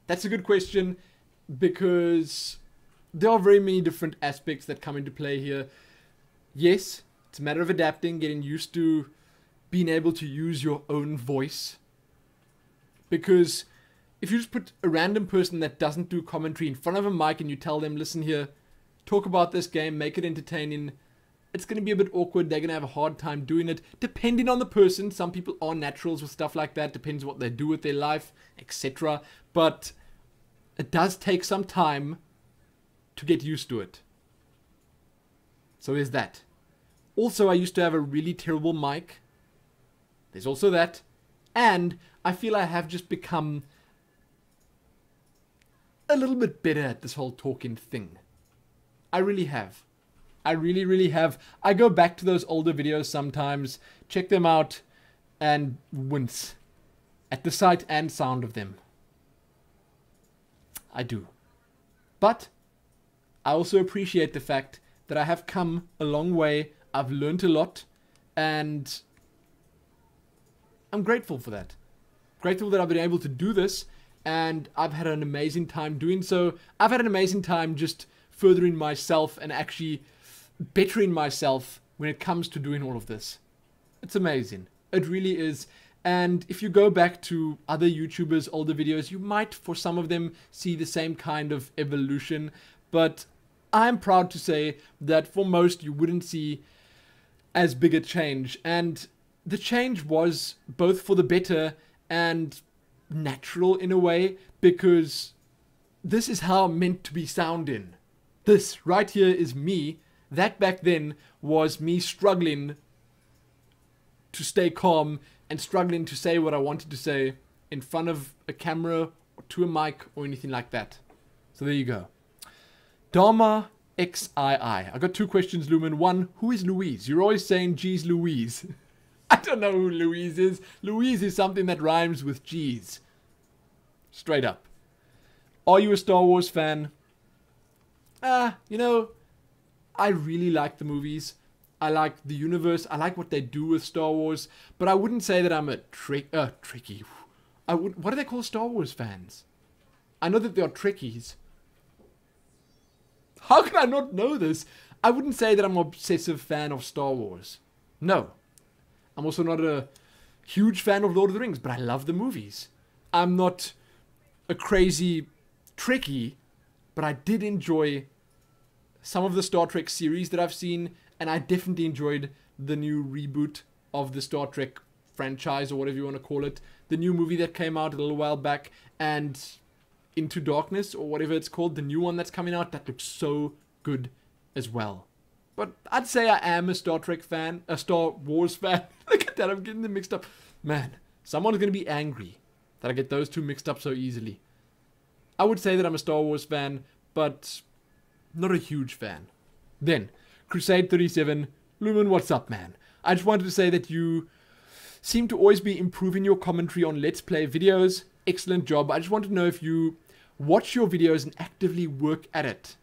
That's a good question, because there are very many different aspects that come into play here. Yes, it's a matter of adapting, getting used to being able to use your own voice. Because if you just put a random person that doesn't do commentary in front of a mic and you tell them, listen here, talk about this game, make it entertaining, it's going to be a bit awkward. They're going to have a hard time doing it, depending on the person. Some people are naturals with stuff like that. Depends what they do with their life, etc. But it does take some time to get used to it. So there's that. Also, I used to have a really terrible mic. There's also that. And I feel I have just become a little bit better at this whole talking thing. I really have. I really, really have. I go back to those older videos sometimes, check them out, and wince at the sight and sound of them. I do. But I also appreciate the fact that I have come a long way. I've learned a lot, and I'm grateful for that. Grateful that I've been able to do this, and I've had an amazing time doing so. I've had an amazing time just furthering myself and actually bettering myself when it comes to doing all of this. It's amazing. It really is. And if you go back to other YouTubers' older videos, you might, for some of them, see the same kind of evolution. But I'm proud to say that for most, you wouldn't see as big a change. And the change was both for the better and natural in a way, because this is how I'm meant to be sounding. This right here is me. That back then was me struggling to stay calm and struggling to say what I wanted to say in front of a camera or to a mic or anything like that. So there you go. Dharma XII. I got two questions, Lumin. One, who is Louise? You're always saying, geez, Louise. I don't know who Louise is. Louise is something that rhymes with geez. Straight up. Are you a Star Wars fan? You know, I really like the movies. I like the universe. I like what they do with Star Wars. But I wouldn't say that I'm a Trekkie. What do they call Star Wars fans? I know that they are Trekkies. How can I not know this? I wouldn't say that I'm an obsessive fan of Star Wars. No. I'm also not a huge fan of Lord of the Rings, but I love the movies. I'm not a crazy Trekkie, but I did enjoy some of the Star Trek series that I've seen, and I definitely enjoyed the new reboot of the Star Trek franchise, or whatever you want to call it. The new movie that came out a little while back, and Into Darkness, or whatever it's called, the new one that's coming out, that looks so good as well. But I'd say I am a Star Trek fan, a Star Wars fan. Look at that, I'm getting them mixed up. Man, someone's going to be angry that I get those two mixed up so easily. I would say that I'm a Star Wars fan, but not a huge fan. Then, Crusade 37, Lumin, what's up, man? I just wanted to say that you seem to always be improving your commentary on Let's Play videos. Excellent job. I just want to know if you watch your videos and actively work at it.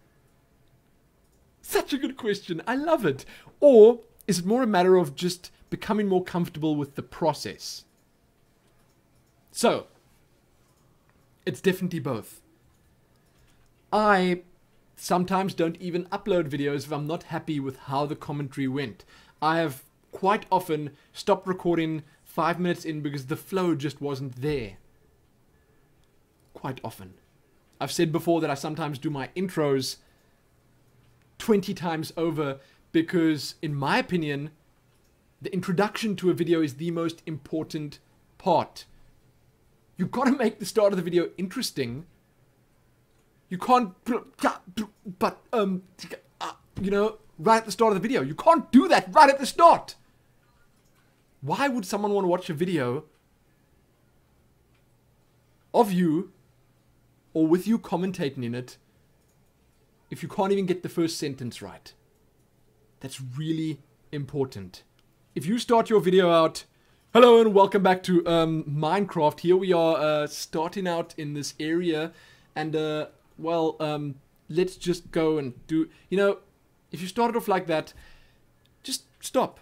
Such a good question. I love it. Or is it more a matter of just becoming more comfortable with the process? So, it's definitely both. I sometimes don't even upload videos if I'm not happy with how the commentary went. I have quite often stopped recording 5 minutes in because the flow just wasn't there. Quite often. I've said before that I sometimes do my intros 20 times over because, in my opinion, the introduction to a video is the most important part. You've got to make the start of the video interesting. You can't, but, you know, right at the start of the video. You can't do that right at the start. Why would someone want to watch a video of you, or with you commentating in it, if you can't even get the first sentence right? That's really important. If you start your video out, hello and welcome back to Minecraft. Here we are starting out in this area, and let's just go and do, you know, if you started off like that, just stop.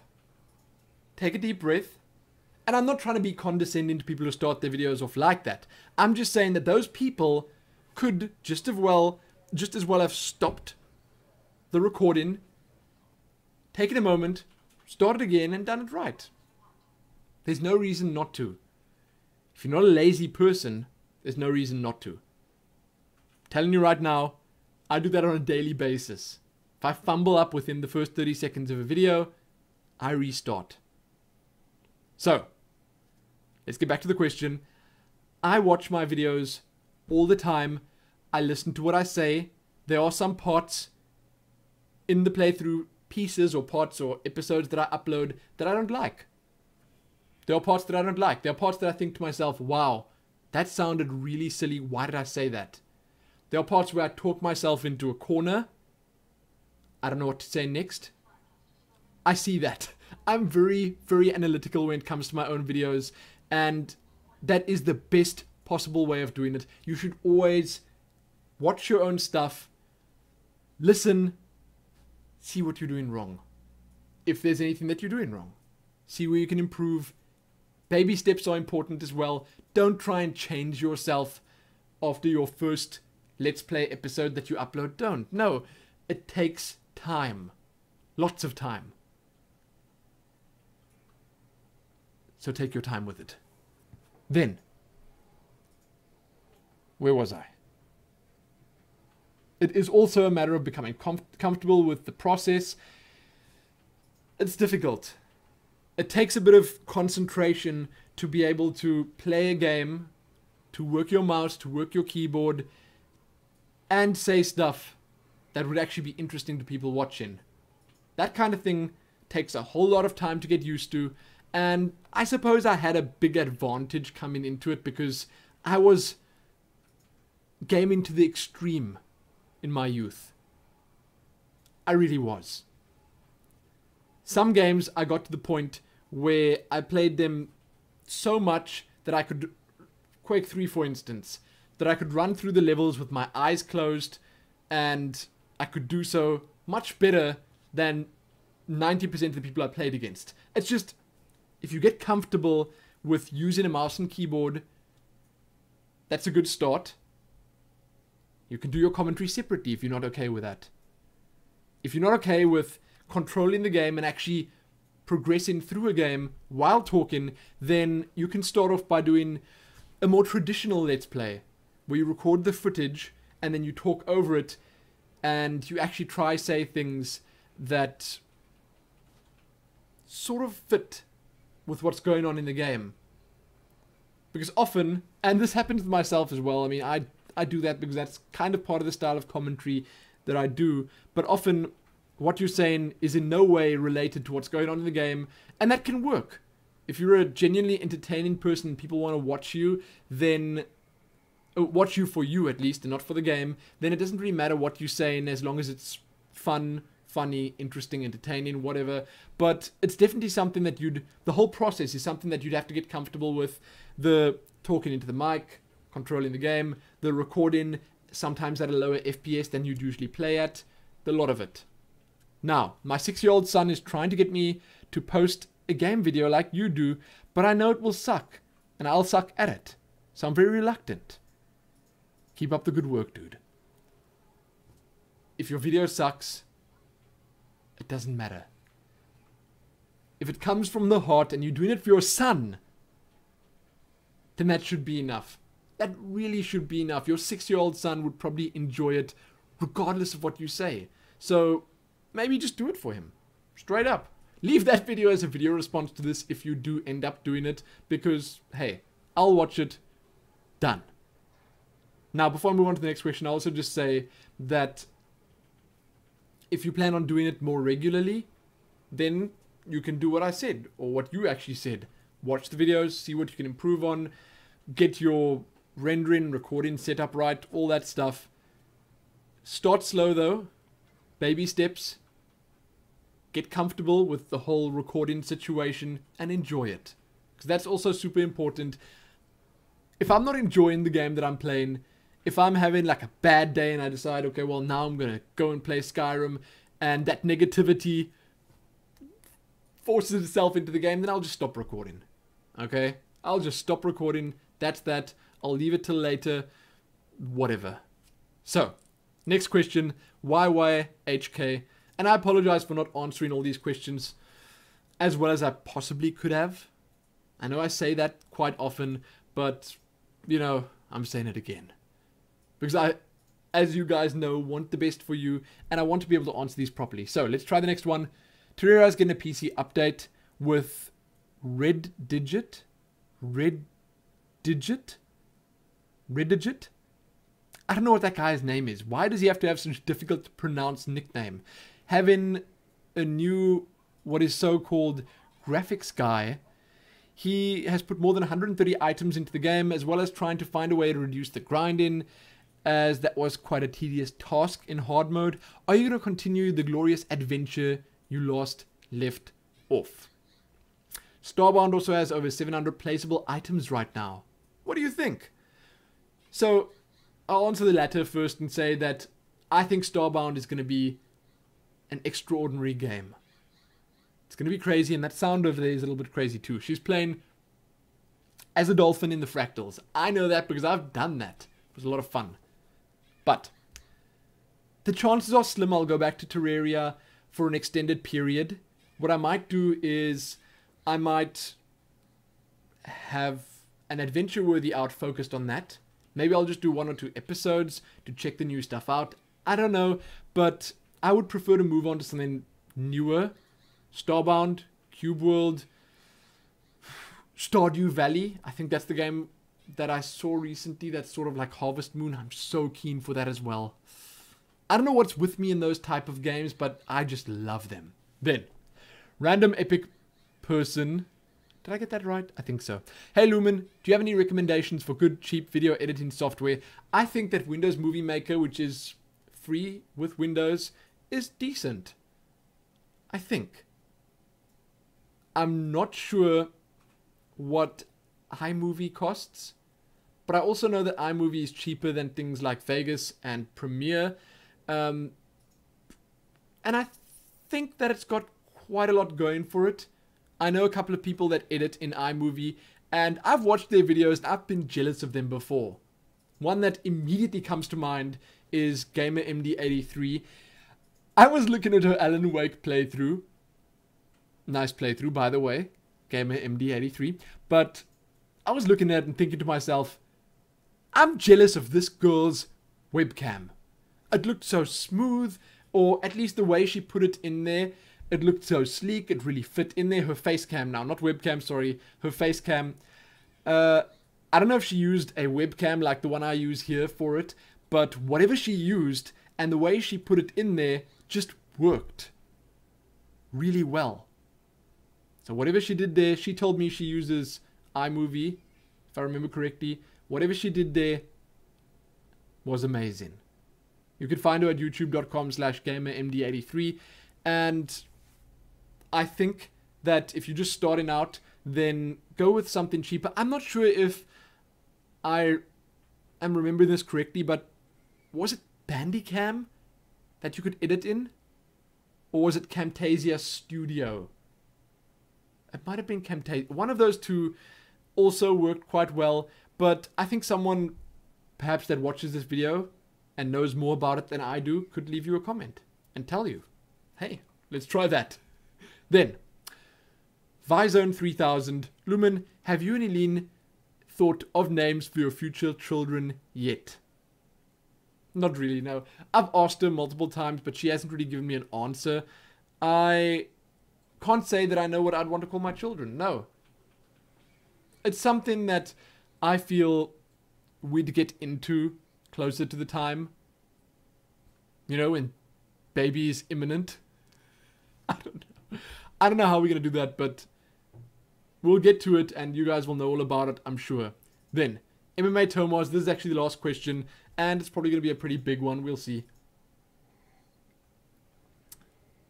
Take a deep breath. And I'm not trying to be condescending to people who start their videos off like that. I'm just saying that those people could just as well have stopped the recording, taken a moment, started again, and done it right. There's no reason not to. If you're not a lazy person, there's no reason not to. I'm telling you right now, I do that on a daily basis. If I fumble up within the first 30 seconds of a video, I restart. So, let's get back to the question. I watch my videos all the time. I listen to what I say. There are some parts in the playthrough, pieces or parts or episodes that I upload that I don't like. There are parts that I don't like. There are parts that I think to myself, wow, that sounded really silly. Why did I say that? There are parts where I talk myself into a corner. I don't know what to say next. I see that. I'm very, very analytical when it comes to my own videos, and that is the best possible way of doing it. You should always watch your own stuff, listen, see what you're doing wrong. If there's anything that you're doing wrong, see where you can improve. Baby steps are important as well. Don't try and change yourself after your first Let's Play episode that you upload. Don't. No, it takes time. Lots of time. So take your time with it. Then, where was I? It is also a matter of becoming comfortable with the process. It's difficult. It takes a bit of concentration to be able to play a game, to work your mouse, to work your keyboard, and say stuff that would actually be interesting to people watching. That kind of thing takes a whole lot of time to get used to, and I suppose I had a big advantage coming into it because I was gaming to the extreme in my youth. I really was. Some games I got to the point where I played them so much that I could, Quake 3 for instance, that I could run through the levels with my eyes closed, and I could do so much better than 90% of the people I played against. It's just, if you get comfortable with using a mouse and keyboard, that's a good start. You can do your commentary separately if you're not okay with that. If you're not okay with controlling the game and actually progressing through a game while talking, then you can start off by doing a more traditional Let's Play, where you record the footage and then you talk over it and you actually try say things that sort of fit with what's going on in the game. Because often, and this happens to myself as well, I mean, I do that because that's kind of part of the style of commentary that I do, but often what you're saying is in no way related to what's going on in the game, and that can work. If you're a genuinely entertaining person, people want to watch you, then watch you for you at least, and not for the game, then it doesn't really matter what you're saying as long as it's fun, funny, interesting, entertaining, whatever. But it's definitely something that the whole process is something that you'd have to get comfortable with. The talking into the mic, controlling the game, the recording, sometimes at a lower FPS than you'd usually play at, the lot of it. Now, my 6-year-old son is trying to get me to post a game video like you do, but I know it will suck, and I'll suck at it. So I'm very reluctant. Keep up the good work, dude. If your video sucks, it doesn't matter. If it comes from the heart and you're doing it for your son, then that should be enough. That really should be enough. Your 6-year-old son would probably enjoy it regardless of what you say. So maybe just do it for him. Straight up. Leave that video as a video response to this if you do end up doing it, because, hey, I'll watch it. Done. Now, before I move on to the next question, I'll also just say that if you plan on doing it more regularly, then you can do what I said, or what you actually said. Watch the videos, see what you can improve on, get your rendering, recording set up right, all that stuff. Start slow though, baby steps. Get comfortable with the whole recording situation and enjoy it. Because that's also super important. If I'm not enjoying the game that I'm playing, if I'm having like a bad day and I decide, okay, well now I'm going to go and play Skyrim, and that negativity forces itself into the game, then I'll just stop recording. Okay? I'll just stop recording. That's that. I'll leave it till later. Whatever. So, next question. YYHK. And I apologize for not answering all these questions as well as I possibly could have. I know I say that quite often, but, you know, I'm saying it again. Because I, as you guys know, want the best for you, and I want to be able to answer these properly. So, let's try the next one. Terraria is getting a PC update with Red Digit. I don't know what that guy's name is. Why does he have to have such a difficult to pronounce nickname? Having a new, what is so-called graphics guy, he has put more than 130 items into the game, as well as trying to find a way to reduce the grinding, as that was quite a tedious task in hard mode. Are you going to continue the glorious adventure you left off? Starbound also has over 700 placeable items right now. What do you think? So, I'll answer the latter first and say that I think Starbound is going to be an extraordinary game. It's going to be crazy, and that sound over there is a little bit crazy too. She's playing as a dolphin in the fractals. I know that because I've done that. It was a lot of fun. But the chances are slim I'll go back to Terraria for an extended period. What I might do is I might have an adventure-worthy out focused on that. Maybe I'll just do 1 or 2 episodes to check the new stuff out. I don't know, but I would prefer to move on to something newer Starbound, Cube World, Stardew Valley. I think that's the game that I saw recently. That's sort of like Harvest Moon. I'm so keen for that as well. I don't know what's with me in those type of games, but I just love them. Then, random epic person. Did I get that right? I think so. Hey Lumin, do you have any recommendations for good, cheap video editing software? I think that Windows Movie Maker, which is free with Windows, is decent. I think. I'm not sure what iMovie costs, but I also know that iMovie is cheaper than things like Vegas and Premiere. And I think that it's got quite a lot going for it. I know a couple of people that edit in iMovie, and I've watched their videos and I've been jealous of them before. One that immediately comes to mind is GamerMD83. I was looking at her Alan Wake playthrough. Nice playthrough, by the way. GamerMD83. But I was looking at it and thinking to myself, I'm jealous of this girl's webcam. It looked so smooth, or at least the way she put it in there. It looked so sleek, it really fit in there. Her face cam now, not webcam, sorry. Her face cam. I don't know if she used a webcam like the one I use here for it, but whatever she used and the way she put it in there just worked really well. So whatever she did there, she told me she uses iMovie, if I remember correctly. Whatever she did there was amazing. You can find her at youtube.com/gamermd83, and I think that if you're just starting out, then go with something cheaper. I'm not sure if I am remembering this correctly, but was it Bandicam that you could edit in? Or was it Camtasia Studio? It might have been Camtasia. One of those two also worked quite well, but I think someone perhaps that watches this video and knows more about it than I do could leave you a comment and tell you, hey, let's try that. Then, Vizone 3000. Lumin, have you and Eileen thought of names for your future children yet? Not really, no. I've asked her multiple times, but she hasn't really given me an answer. I can't say that I know what I'd want to call my children, no. It's something that I feel we'd get into closer to the time. You know, when baby is imminent. I don't know how we're going to do that, but we'll get to it and you guys will know all about it, I'm sure. Then, MMA Tomas, this is actually the last question, and it's probably going to be a pretty big one, we'll see.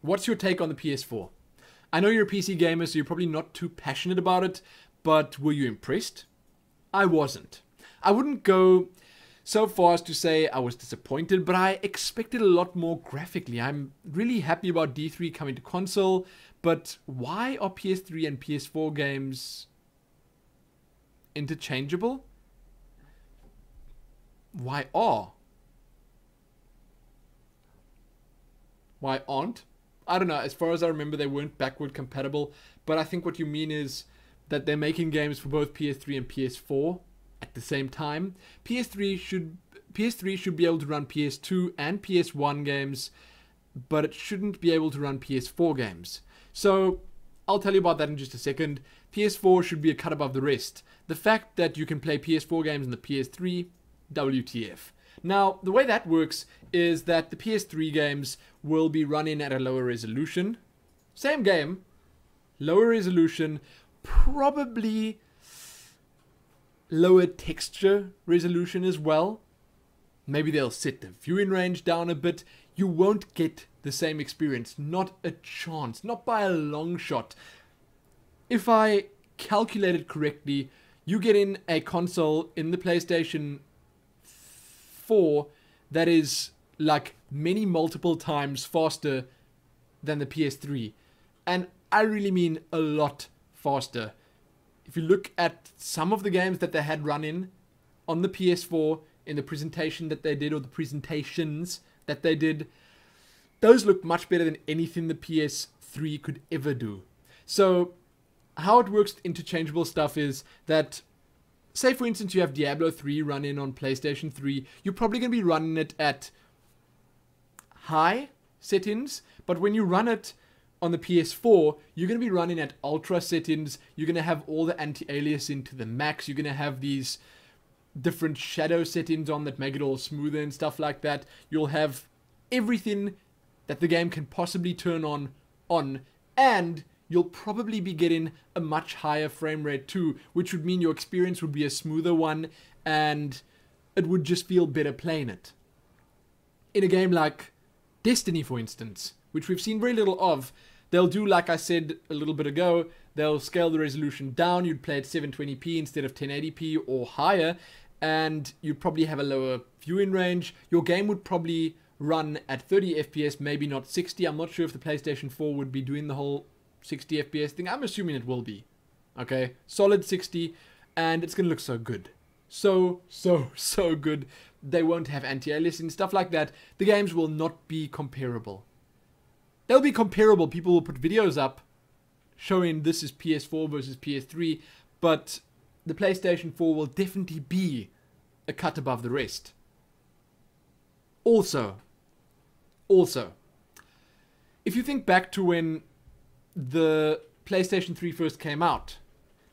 What's your take on the PS4? I know you're a PC gamer, so you're probably not too passionate about it, but were you impressed? I wasn't. I wouldn't go so far as to say I was disappointed, but I expected a lot more graphically. I'm really happy about D3 coming to console, but why are PS3 and PS4 games interchangeable? Why are? Why aren't? I don't know. As far as I remember, they weren't backward compatible, but I think what you mean is that they're making games for both PS3 and PS4 at the same time. PS3 should be able to run PS2 and PS1 games, but it shouldn't be able to run PS4 games. So I'll tell you about that in just a second. PS4 should be a cut above the rest. The fact that you can play PS4 games on the PS3, WTF. Now, the way that works is that the PS3 games will be running at a lower resolution. Same game, lower resolution, probably lower texture resolution as well. Maybe they'll set the viewing range down a bit. You won't get the same experience. Not a chance. Not by a long shot. If I calculated correctly, you get in a console in the PlayStation 4 that is like many multiple times faster than the PS3. And I really mean a lot faster. If you look at some of the games that they had running on the PS4 in the presentation that they did, or the presentations that they did, those look much better than anything the PS3 could ever do. So how it works with interchangeable stuff is that, say for instance you have Diablo 3 running on PlayStation 3, you're probably going to be running it at high settings, but when you run it on the PS4, you're going to be running at ultra settings. You're going to have all the anti-aliasing to the max. You're going to have these different shadow settings on that make it all smoother and stuff like that. You'll have everything that the game can possibly turn on, and you'll probably be getting a much higher frame rate too, which would mean your experience would be a smoother one, and it would just feel better playing it. In a game like Destiny, for instance, which we've seen very little of, they'll do, like I said a little bit ago, they'll scale the resolution down. You'd play at 720p instead of 1080p or higher, and you'd probably have a lower viewing range. Your game would probably run at 30 FPS, maybe not 60. I'm not sure if the PlayStation 4 would be doing the whole 60 FPS thing. I'm assuming it will be. Okay, solid 60, and it's going to look so good. So good. They won't have anti-aliasing, stuff like that. The games will not be comparable. They'll be comparable. People will put videos up showing this is PS4 versus PS3, but the PlayStation 4 will definitely be a cut above the rest. Also, if you think back to when the PlayStation 3 first came out,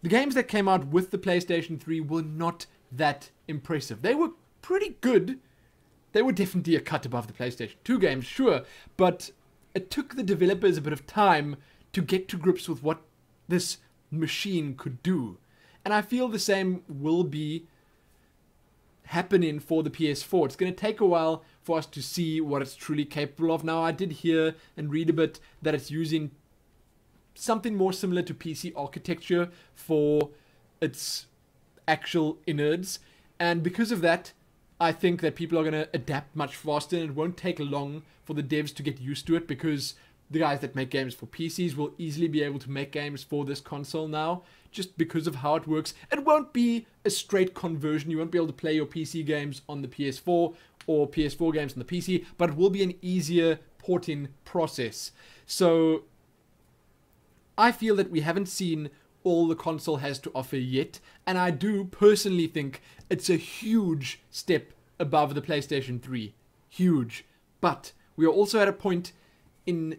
the games that came out with the PlayStation 3 were not that impressive. They were pretty good. They were definitely a cut above the PlayStation 2 games, sure, but it took the developers a bit of time to get to grips with what this machine could do. And I feel the same will be happening for the PS4. It's going to take a while for us to see what it's truly capable of. Now, I did hear and read a bit that it's using something more similar to PC architecture for its actual innards. And because of that, I think that people are going to adapt much faster, and it won't take long for the devs to get used to it, because the guys that make games for PCs will easily be able to make games for this console now, just because of how it works. It won't be a straight conversion. You won't be able to play your PC games on the PS4 or PS4 games on the PC, but it will be an easier porting process. So I feel that we haven't seen all the console has to offer yet, and I do personally think it's a huge step above the PlayStation 3. Huge. But we are also at a point in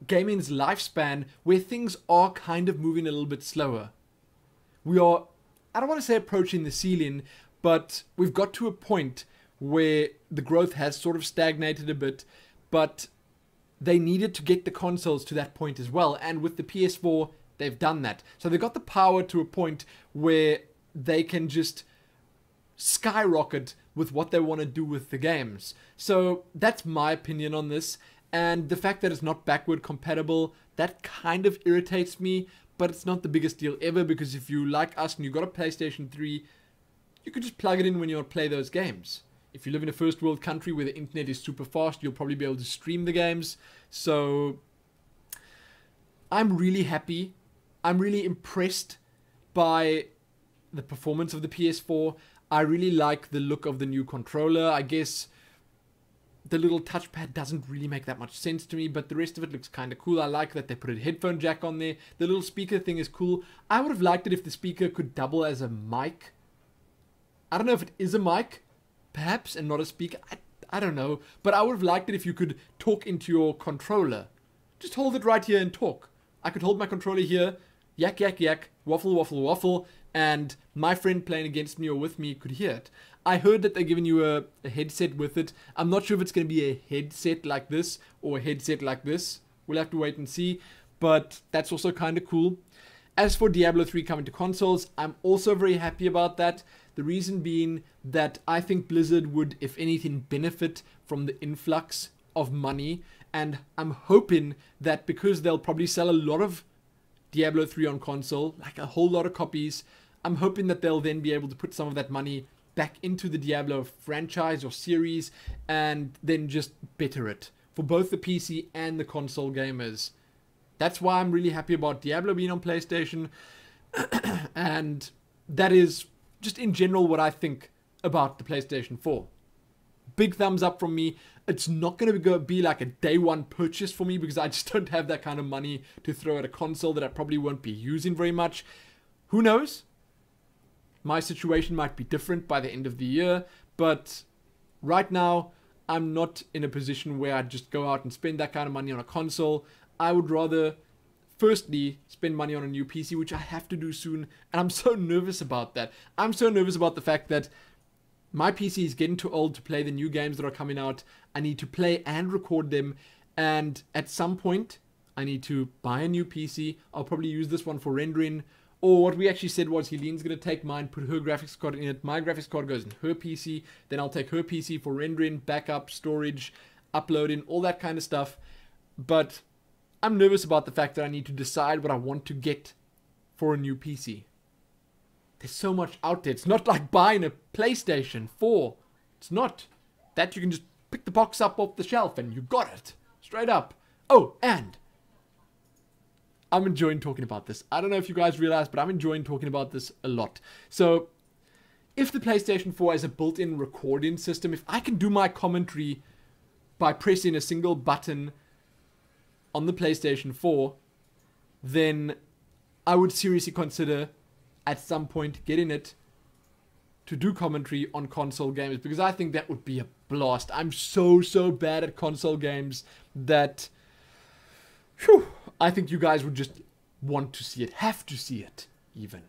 gaming's lifespan where things are kind of moving a little bit slower. We are, I don't want to say approaching the ceiling, but we've got to a point where the growth has sort of stagnated a bit, but they needed to get the consoles to that point as well, and with the PS4 they've done that. So they've got the power to a point where they can just skyrocket with what they want to do with the games. So that's my opinion on this. And the fact that it's not backward compatible, that kind of irritates me, but it's not the biggest deal ever, because if you, like us, and you've got a PlayStation 3, you can just plug it in when you want to play those games. If you live in a first world country where the internet is super fast, you'll probably be able to stream the games. So I'm really happy. I'm really impressed by the performance of the PS4. I really like the look of the new controller. I guess the little touchpad doesn't really make that much sense to me, but the rest of it looks kind of cool. I like that they put a headphone jack on there. The little speaker thing is cool. I would have liked it if the speaker could double as a mic. I don't know if it is a mic, perhaps, and not a speaker. I don't know. But I would have liked it if you could talk into your controller. Just hold it right here and talk. I could hold my controller here, yak, yak, yak, waffle, waffle, waffle, and my friend playing against me or with me could hear it. I heard that they're giving you a headset with it. I'm not sure if it's going to be a headset like this or a headset like this. We'll have to wait and see, but that's also kind of cool. As for Diablo 3 coming to consoles, I'm also very happy about that. The reason being that I think Blizzard would, if anything, benefit from the influx of money, and I'm hoping that because they'll probably sell a lot of Diablo 3 on console, like a whole lot of copies, I'm hoping that they'll then be able to put some of that money back into the Diablo franchise or series, and then just better it for both the PC and the console gamers. That's why I'm really happy about Diablo being on PlayStation, and that is just in general what I think about the PlayStation 4. Big thumbs up from me. It's not going to be like a day one purchase for me, because I just don't have that kind of money to throw at a console that I probably won't be using very much. Who knows? My situation might be different by the end of the year, but right now I'm not in a position where I'd just go out and spend that kind of money on a console. I would rather firstly spend money on a new PC, which I have to do soon, and I'm so nervous about that. I'm so nervous about the fact that my PC is getting too old to play the new games that are coming out. I need to play and record them, and at some point I need to buy a new PC. I'll probably use this one for rendering, or what we actually said was Helene's going to take mine, put her graphics card in it, my graphics card goes in her PC, then I'll take her PC for rendering, backup, storage, uploading, all that kind of stuff. But I'm nervous about the fact that I need to decide what I want to get for a new PC. There's so much out there. It's not like buying a PlayStation 4. It's not. That you can just pick the box up off the shelf and you got it. Straight up. Oh, and I'm enjoying talking about this. I don't know if you guys realize, but I'm enjoying talking about this a lot. So, if the PlayStation 4 has a built-in recording system, if I can do my commentary by pressing a single button on the PlayStation 4, then I would seriously consider at some point getting it to do commentary on console games, because I think that would be a blast. I'm so bad at console games that I think you guys would just want to see it, have to see it even.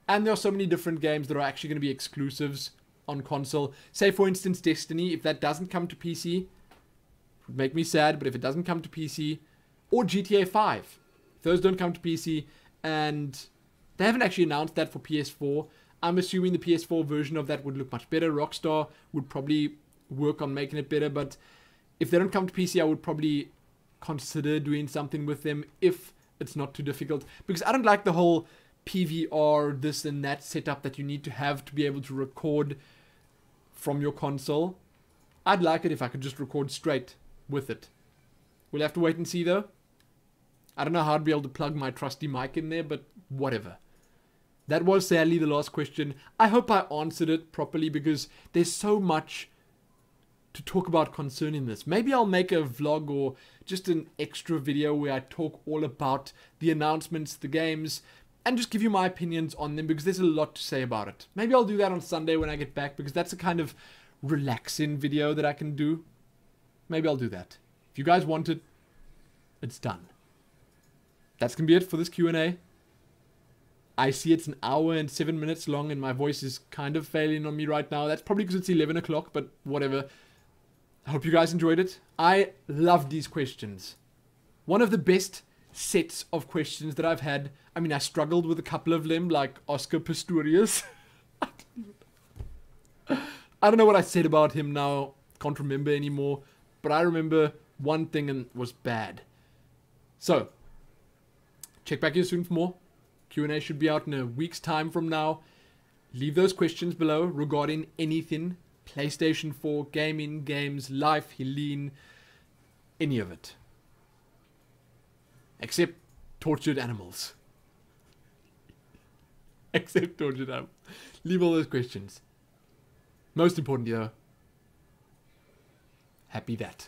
And there are so many different games that are actually going to be exclusives on console. Say for instance Destiny, if that doesn't come to PC, it would make me sad, but if it doesn't come to PC, or GTA 5, if those don't come to PC, and they haven't actually announced that for PS4, I'm assuming the PS4 version of that would look much better. Rockstar would probably work on making it better, but if they don't come to PC, I would probably consider doing something with them if it's not too difficult, because I don't like the whole PVR, this and that setup that you need to have to be able to record from your console. I'd like it if I could just record straight with it. We'll have to wait and see though. I don't know how I'd be able to plug my trusty mic in there, but whatever. That was sadly the last question. I hope I answered it properly, because there's so much to talk about concerning this. Maybe I'll make a vlog or just an extra video where I talk all about the announcements, the games, and just give you my opinions on them, because there's a lot to say about it. Maybe I'll do that on Sunday when I get back, because that's a kind of relaxing video that I can do. Maybe I'll do that. If you guys want it, it's done. That's going to be it for this Q&A. I see it's an hour and 7 minutes long, and my voice is kind of failing on me right now. That's probably because it's 11 o'clock, but whatever. I hope you guys enjoyed it. I love these questions. One of the best sets of questions that I've had. I mean, I struggled with a couple of them, like Oscar Pistorius. I don't know what I said about him now. Can't remember anymore. But I remember one thing, and it was bad. So, check back here soon for more. Q&A should be out in a week's time from now. Leave those questions below regarding anything. PlayStation 4, gaming, games, life, Helene, any of it. Except tortured animals. Except tortured animals. Leave all those questions. Most importantly though, happy that.